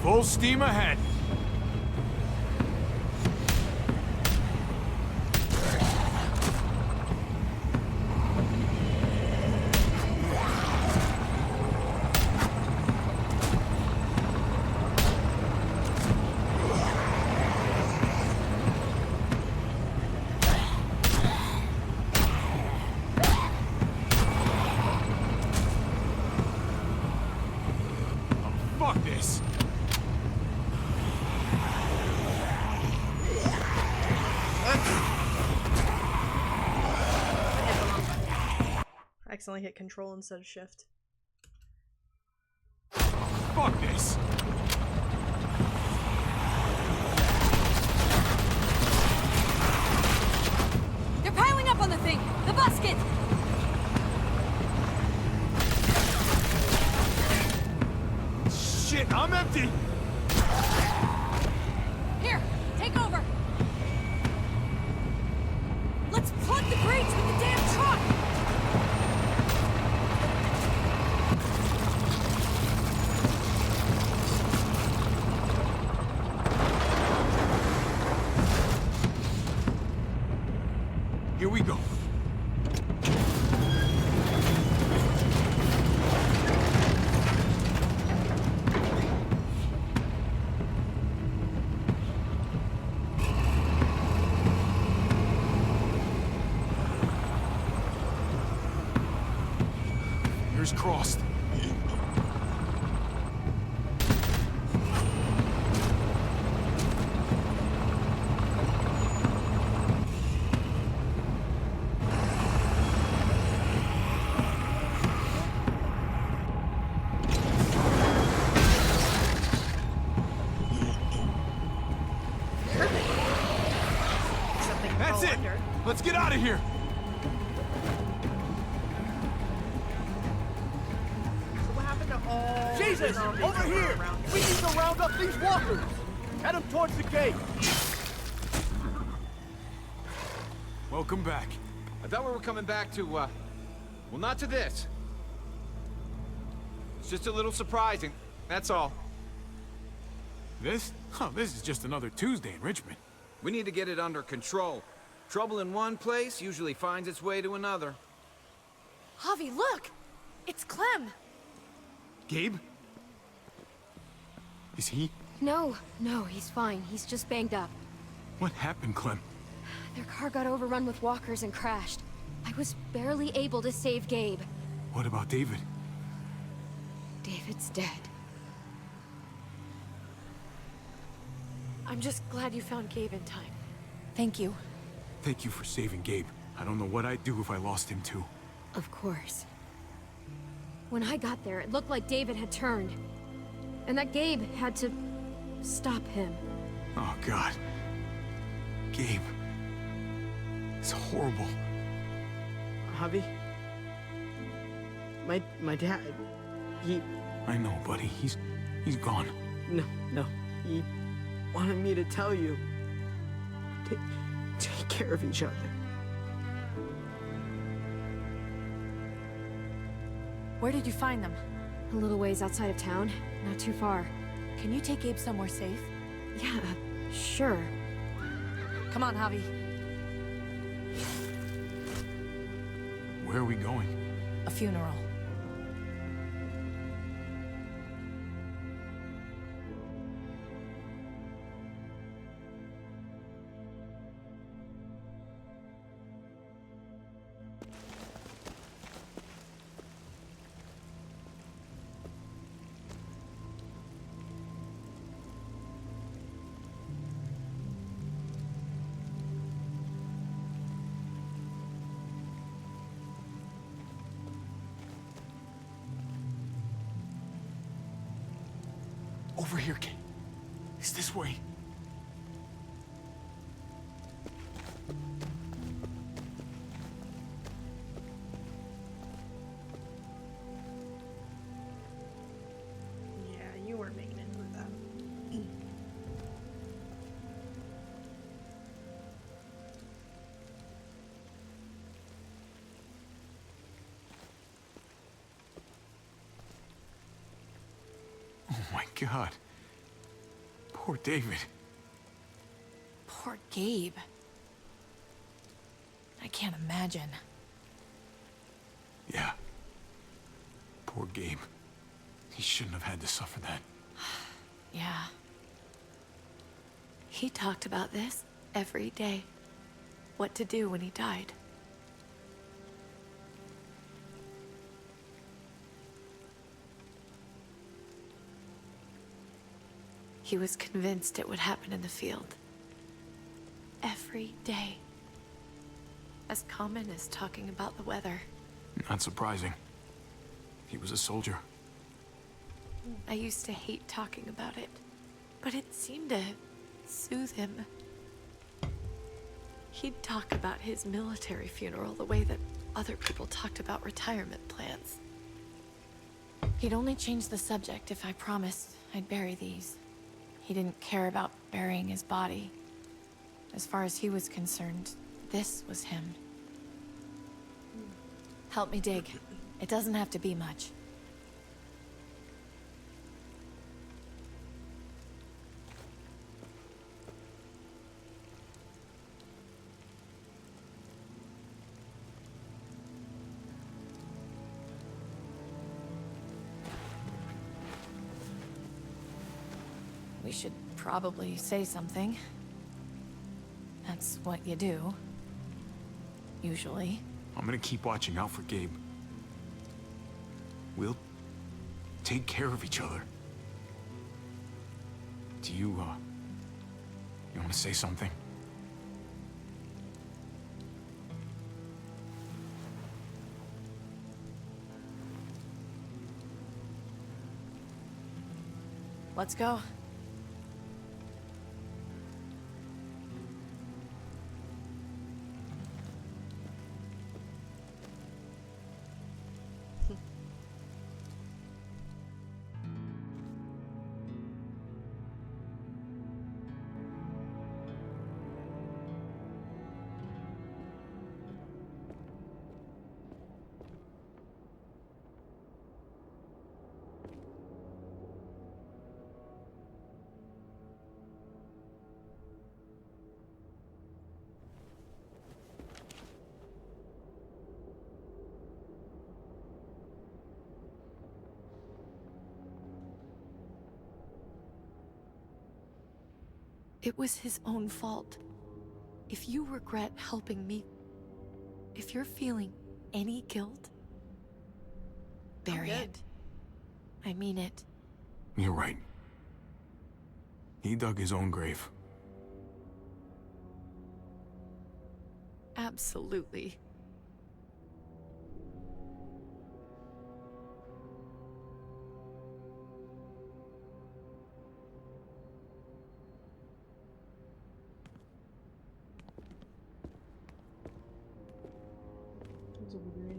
Full steam ahead. Fuck this. I accidentally hit control instead of shift. Fuck this. They're piling up on the thing! The basket! Shit, I'm empty. Here, take over! Let's plug the grates with the damn truck! Here we go. Fingers crossed. That's it! Let's get out of here! So what happened to all Jesus! the zombies Over that were here! around We need to round up these walkers! Head them towards the gate! Welcome back. I thought we were coming back to, well, not to this. It's just a little surprising, that's all. This? Oh, this is just another Tuesday in Richmond. We need to get it under control. Trouble in one place usually finds its way to another. Javi, look! It's Clem! Gabe? Is he? No, he's fine. He's just banged up. What happened, Clem? Their car got overrun with walkers and crashed. I was barely able to save Gabe. What about David? David's dead. I'm just glad you found Gabe in time. Thank you. Thank you for saving Gabe. I don't know what I'd do if I lost him too. Of course. When I got there, it looked like David had turned. And that Gabe had to stop him. Oh, God. Gabe. It's horrible. Javi? My dad, he... I know, buddy. He's gone. No. He wanted me to tell you. Take care of each other. Where did you find them? A little ways outside of town, not too far. Can you take Gabe somewhere safe? Yeah, sure. Come on, Javi. Where are we going? A funeral. Over here, Kate. It's this way. Yeah, you weren't making it with that. Oh my God. Poor David. Poor Gabe. I can't imagine. Yeah. Poor Gabe. He shouldn't have had to suffer that. Yeah. He talked about this every day. What to do when he died. He was convinced it would happen in the field. Every day. As common as talking about the weather. Not surprising. He was a soldier. I used to hate talking about it, but it seemed to soothe him. He'd talk about his military funeral the way that other people talked about retirement plans. He'd only change the subject if I promised I'd bury these. He didn't care about burying his body. As far as he was concerned, this was him. Help me dig. It doesn't have to be much. We should probably say something. That's what you do. Usually. I'm gonna keep watching out for Gabe. We'll take care of each other. Do you want to say something? Let's go. It was his own fault. If you regret helping me, if you're feeling any guilt, bury it. I mean it. You're right. He dug his own grave. Absolutely.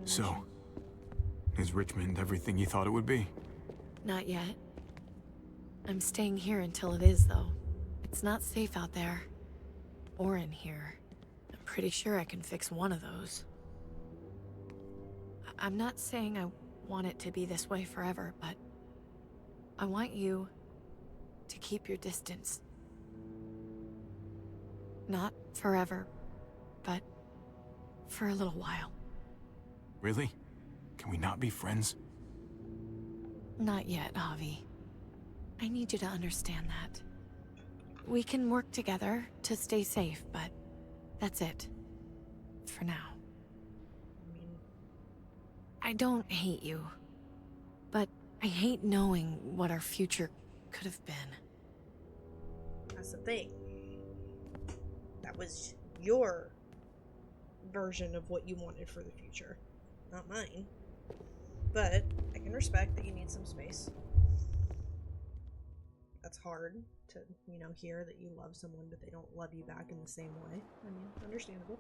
So, is Richmond everything you thought it would be? Not yet. I'm staying here until it is, though. It's not safe out there. Or in here. I'm pretty sure I can fix one of those. I'm not saying I want it to be this way forever, but I want you to keep your distance. Not forever, but for a little while. Really? Can we not be friends? Not yet, Javi. I need you to understand that. We can work together to stay safe, but that's it. For now. I don't hate you, but I hate knowing what our future could have been. That's the thing. That was your version of what you wanted for the future, not mine. But I can respect that you need some space. that's hard to, you know, hear that you love someone but they don't love you back in the same way. I mean, understandable.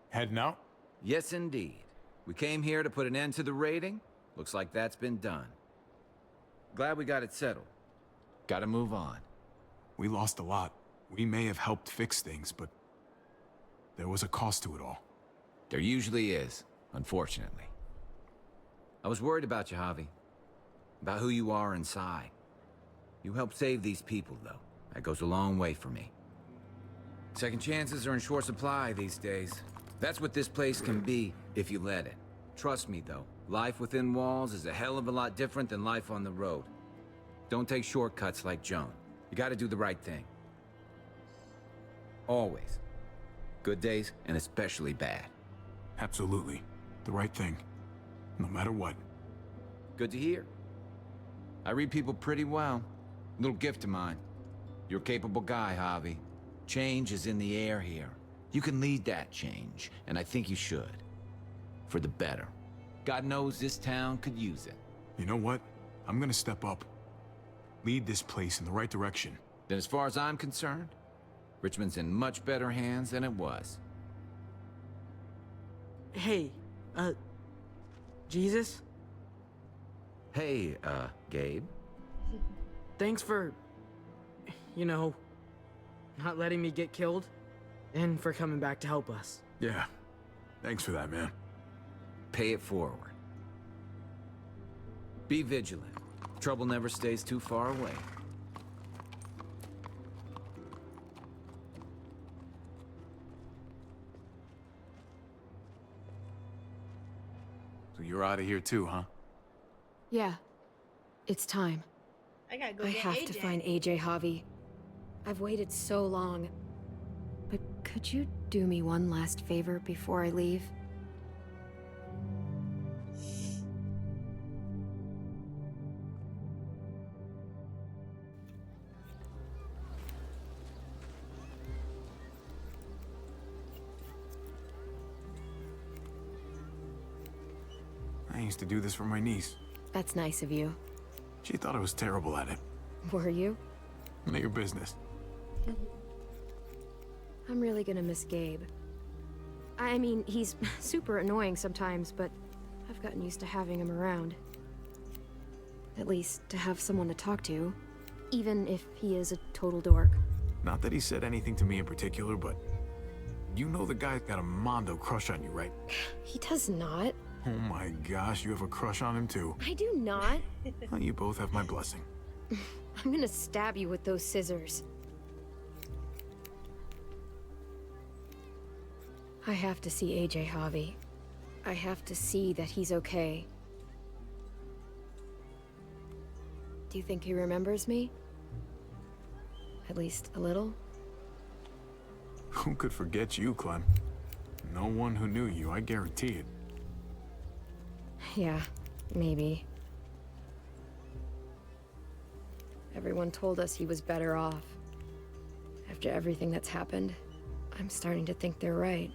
Heading out? Yes, indeed. We came here to put an end to the raiding. Looks like that's been done. Glad we got it settled. Gotta move on. We lost a lot. We may have helped fix things, but there was a cost to it all. There usually is, unfortunately. I was worried about you, Javi. About who you are inside. You helped save these people, though. That goes a long way for me. Second chances are in short supply these days. That's what this place can be if you let it. Trust me, though. Life within walls is a hell of a lot different than life on the road. Don't take shortcuts like Joan. You gotta do the right thing. Always. Good days, and especially bad. Absolutely. The right thing. No matter what. Good to hear. I read people pretty well. Little gift of mine. You're a capable guy, Javi. Change is in the air here. You can lead that change, and I think you should. For the better. God knows this town could use it. You know what? I'm gonna step up. Lead this place in the right direction. Then as far as I'm concerned, Richmond's in much better hands than it was. Hey, Jesus? Hey, Gabe. Thanks for, you know, not letting me get killed, and for coming back to help us. Yeah. Thanks for that, man. Pay it forward. Be vigilant. Trouble never stays too far away. So you're out of here too, huh? Yeah. It's time. I gotta go I get have AJ. to find AJ, Javi. I've waited so long. But could you do me one last favor before I leave? I used to do this for my niece. That's nice of you. She thought I was terrible at it. Were you? None of your business. I'm really gonna miss Gabe. I mean, he's super annoying sometimes, but I've gotten used to having him around. At least, to have someone to talk to, even if he is a total dork. Not that he said anything to me in particular, but you know the guy's got a Mondo crush on you, right? He does not. Oh my gosh, you have a crush on him too. I do not. Well, you both have my blessing. I'm gonna stab you with those scissors. I have to see AJ, Javi. I have to see that he's okay. Do you think he remembers me? At least a little? Who could forget you, Clem? No one who knew you, I guarantee it. Yeah, maybe. Everyone told us he was better off. After everything that's happened, I'm starting to think they're right.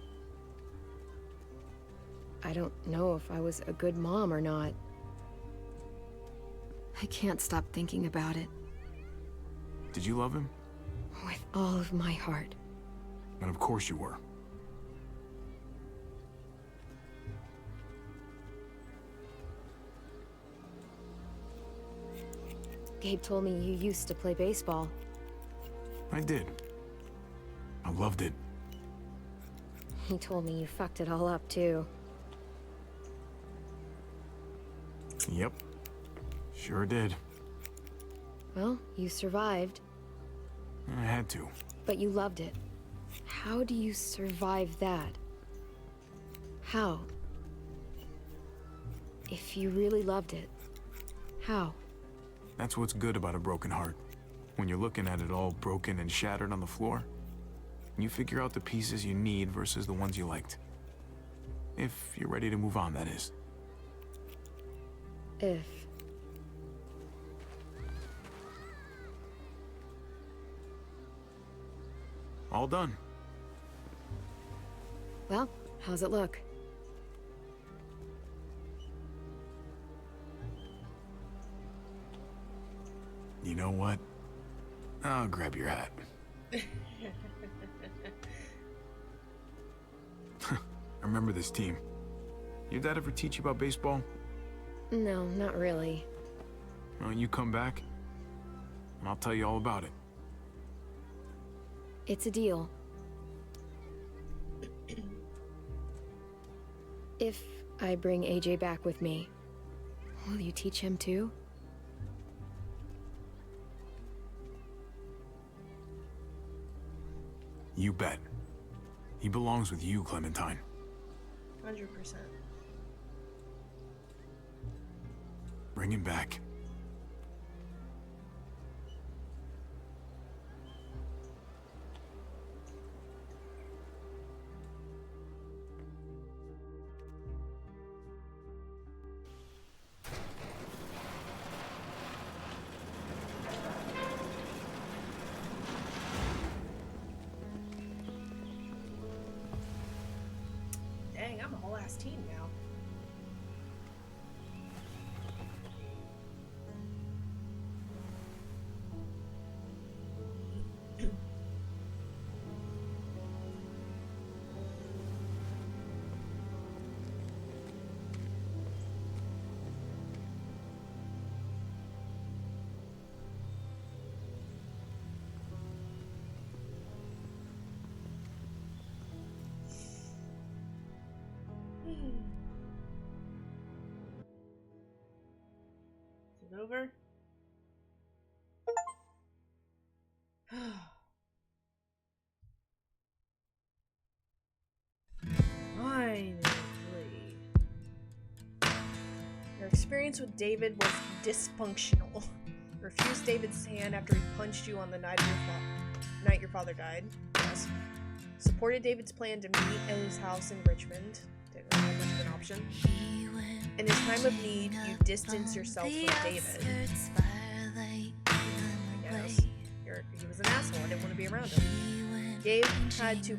I don't know if I was a good mom or not. I can't stop thinking about it. Did you love him? With all of my heart. And of course you were. Gabe told me you used to play baseball. I did. I loved it. He told me you fucked it all up, too. Yep. Sure did. Well, you survived. I had to. But you loved it. How do you survive that? How? If you really loved it, how? That's what's good about a broken heart. When you're looking at it all broken and shattered on the floor, you figure out the pieces you need versus the ones you liked. If you're ready to move on, that is. If All done. Well, how's it look? You know what? I'll grab your hat. I remember this team. Your dad ever teach you about baseball? No, not really. Well, you come back, and I'll tell you all about it. It's a deal. If I bring AJ back with me, will you teach him too? You bet. He belongs with you, Clementine. 100%. Bring him back. Dang, I'm a whole ass team now. Is it over? Finally. Your experience with David was dysfunctional. Refused David's hand after he punched you on the night your father died. Yes. Supported David's plan to meet at his house in Richmond. Didn't really have much of an option. In his time of need, you distance yourself from David. I guess. He was an asshole. I didn't want to be around him. Gabe had to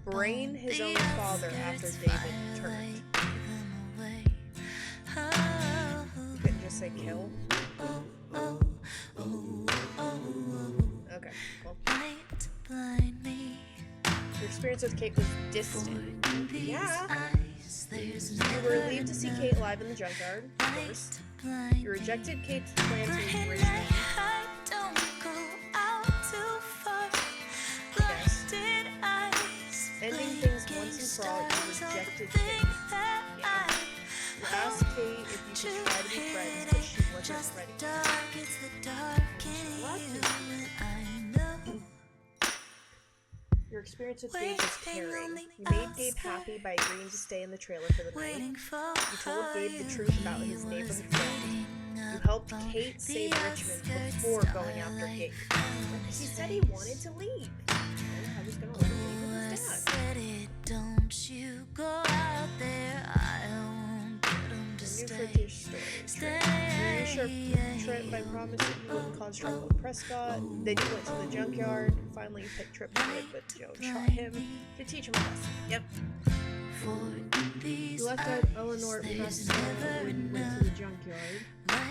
brain his own father after David turned. You couldn't just say kill? Okay, well. Your experience with Kate was distant. Yeah. You were relieved to see Kate alive in the junkyard, of course. You rejected Kate's plan to leave Richmond. Yes. Ending things once and for all, you rejected Kate. Yeah. You asked Kate if you could try to be friends, but she wasn't ready. She left you. Your experience with Gabe was caring. You made Gabe happy by agreeing to stay in the trailer for the night. You told Gabe the truth about his neighborhood friend. You helped Kate save Richmond before going after Gabe. He said he wanted to leave. I was gonna let him leave with his dad. Don't you go out there, I won't get him to stay. You reassured Trip by promising you wouldn't cause trouble with Prescott. Then you went to the junkyard. Finally, you picked Trip to live with Joe and shot him to teach him a lesson. Yep. You left out Eleanor at Prescott when you went to the junkyard.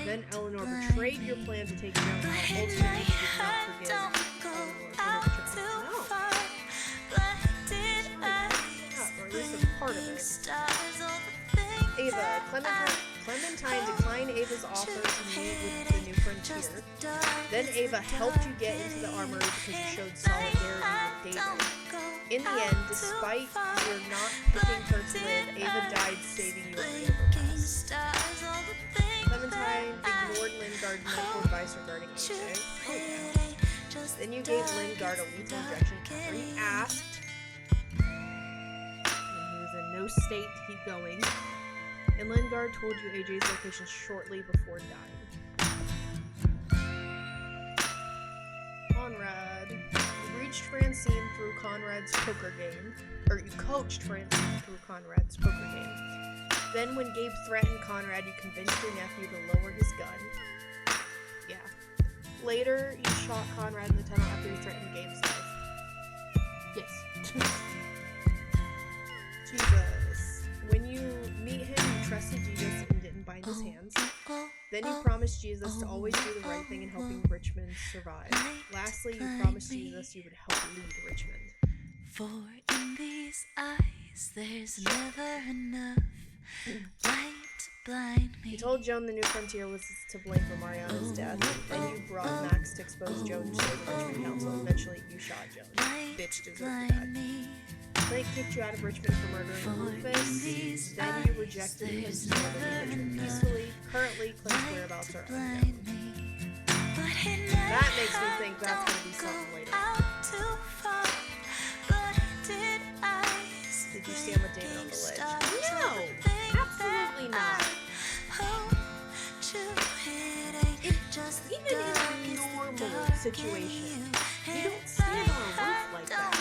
Then Eleanor betrayed your plan to take Joe out. Ultimately, you did not forgive Eleanor for her betrayal. No. Or at least a part of it. Ava, Clementine declined Ava's offer to meet with the new frontier. Then Ava helped you get into the armory because you showed solidarity with David. In the end, despite your not picking her to live, Ava died saving you on the overpass. Clementine ignored Lingard's medical advice regarding AJ. Oh yeah. Then you gave Lingard a lethal injection after he asked. He was in no state to keep going. And Lingard told you AJ's location shortly before dying. Conrad. You reached Francine through Conrad's poker game. Or you coached Francine through Conrad's poker game. Then when Gabe threatened Conrad, you convinced your nephew to lower his gun. Yeah. Later, you shot Conrad in the tunnel after he threatened Gabe's life. Jesus. When you meet him, you trusted Jesus and didn't bind his hands. Then you promised Jesus to always do the right thing in helping Richmond survive. Lastly, you promised Jesus you would help lead Richmond. For in these eyes, there's never enough light to blind me. You told Joan the New Frontier was to blame for Mariana's death. Then you brought Max to expose Joan to the Richmond Council. Eventually, you shot Joan. Bitch deserved to die. Blake kicked you out of Richmond for murdering Rufus. Then you rejected him to live in Richmond peacefully. Currently, Clem's whereabouts are unknown. That makes me think that's going to be something later. Did you stand with David on the ledge? No! Absolutely not! Even in a normal situation, you don't stand on a roof like that.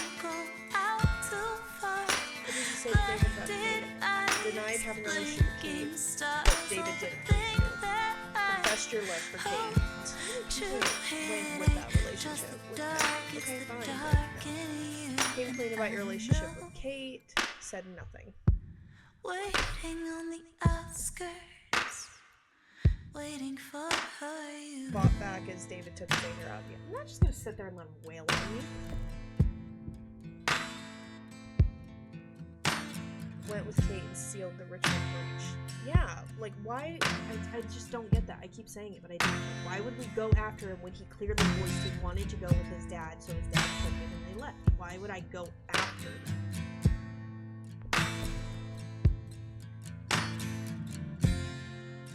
What did you say to David about Kate? Denied having a relationship with Kate, but David didn't for you. Confessed your love for Kate. Went with that relationship. Okay, fine, but no. Came clean about your relationship with Kate, said nothing. Waiting on the outskirts, waiting for her. Fought back as David took his anger out. Yeah, I'm not just gonna sit there and let him wail on me. Went with Kate and sealed the Richmond breach. Yeah, like why? I just don't get that. I keep saying it, but I don't. Why would we go after him when he clearly voiced he wanted to go with his dad, so his dad took him and they left? Why would I go after them?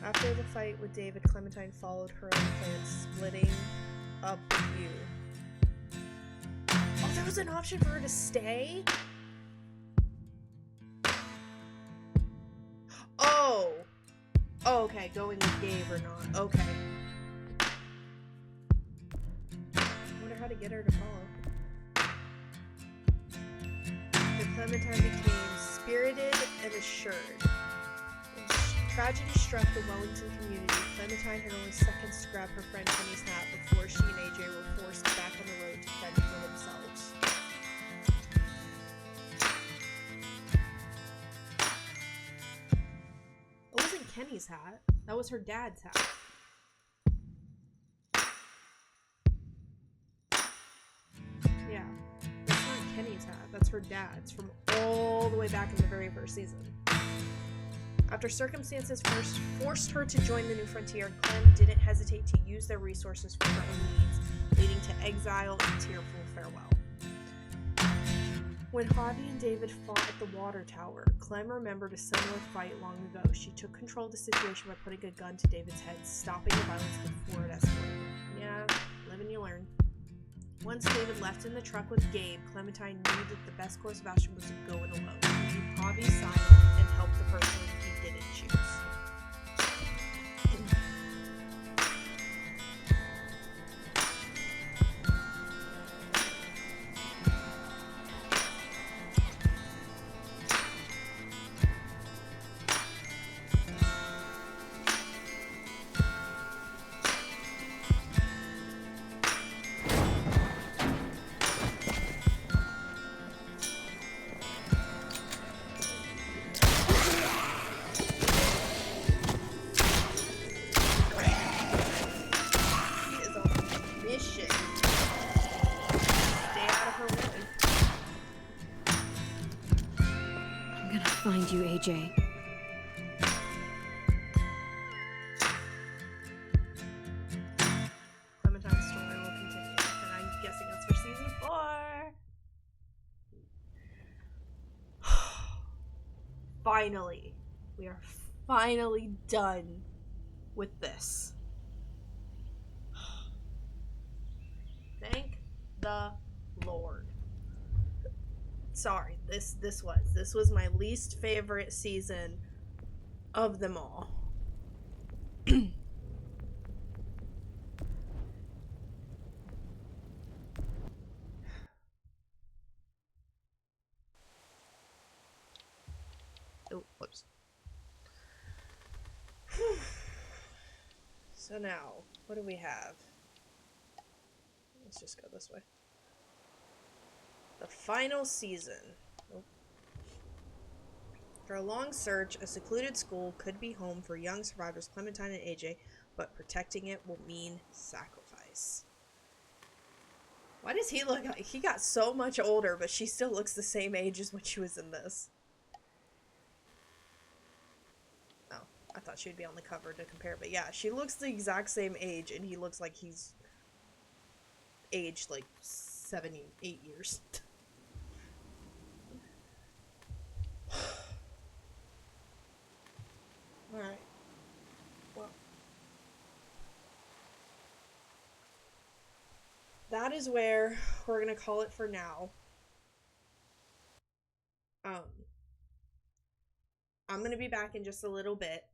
After the fight with David, Clementine followed her own plan, splitting up with you. Oh, there was an option for her to stay? Oh! Oh, okay, going with Gabe or not. Okay. I wonder how to get her to follow. The Clementine became spirited and assured. Tragedy struck the Wellington community. Clementine had only seconds to grab her friend Penny's hat before she and AJ were forced back on the road to fend for themselves. It wasn't Kenny's hat. That was her dad's hat. Yeah. That's not Kenny's hat. That's her dad's from all the way back in the very first season. After circumstances first forced her to join the New Frontier, Clem didn't hesitate to use their resources for her own needs, leading to exile and tearful farewell. When Javi and David fought at the water tower, Clem remembered a similar fight long ago. She took control of the situation by putting a gun to David's head, stopping the violence before it escalated. Yeah, live and you learn. Once David left in the truck with Gabe, Clementine knew that the best course of action was to go it alone, leave Javi's side and help the person he didn't choose. Find you, AJ. Clementine's story will continue, and I'm guessing that's for season 4. Finally, we are finally done with this. Thank the Lord. Sorry, this was my least favorite season of them all. Oh, whoops. So now, what do we have? Let's just go this way. The final season. Nope. After a long search, a secluded school could be home for young survivors Clementine and AJ, but protecting it will mean sacrifice. Why does he look like he got so much older, but she still looks the same age as when she was in this? Oh, I thought she'd be on the cover to compare, but yeah, she looks the exact same age, and he looks like he's aged like 7, 8 years. Alright. Well. That is where we're gonna call it for now. I'm gonna be back in just a little bit.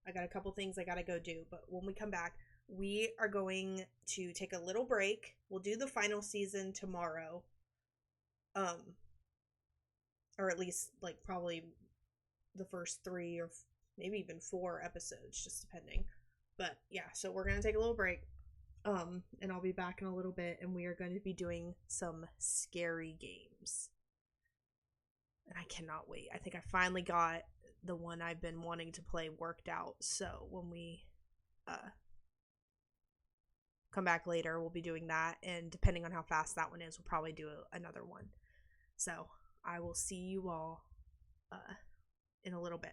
I got a couple things I gotta go do, but when we come back, we are going to take a little break. We'll do the final season tomorrow. Or at least, like, probably the first 3 or maybe even 4 episodes, just depending. But yeah, so we're gonna take a little break. And I'll be back in a little bit, and we are going to be doing some scary games. And I cannot wait. I think I finally got the one I've been wanting to play worked out. So when we come back later, we'll be doing that. And depending on how fast that one is, we'll probably do another one. So I will see you all in a little bit.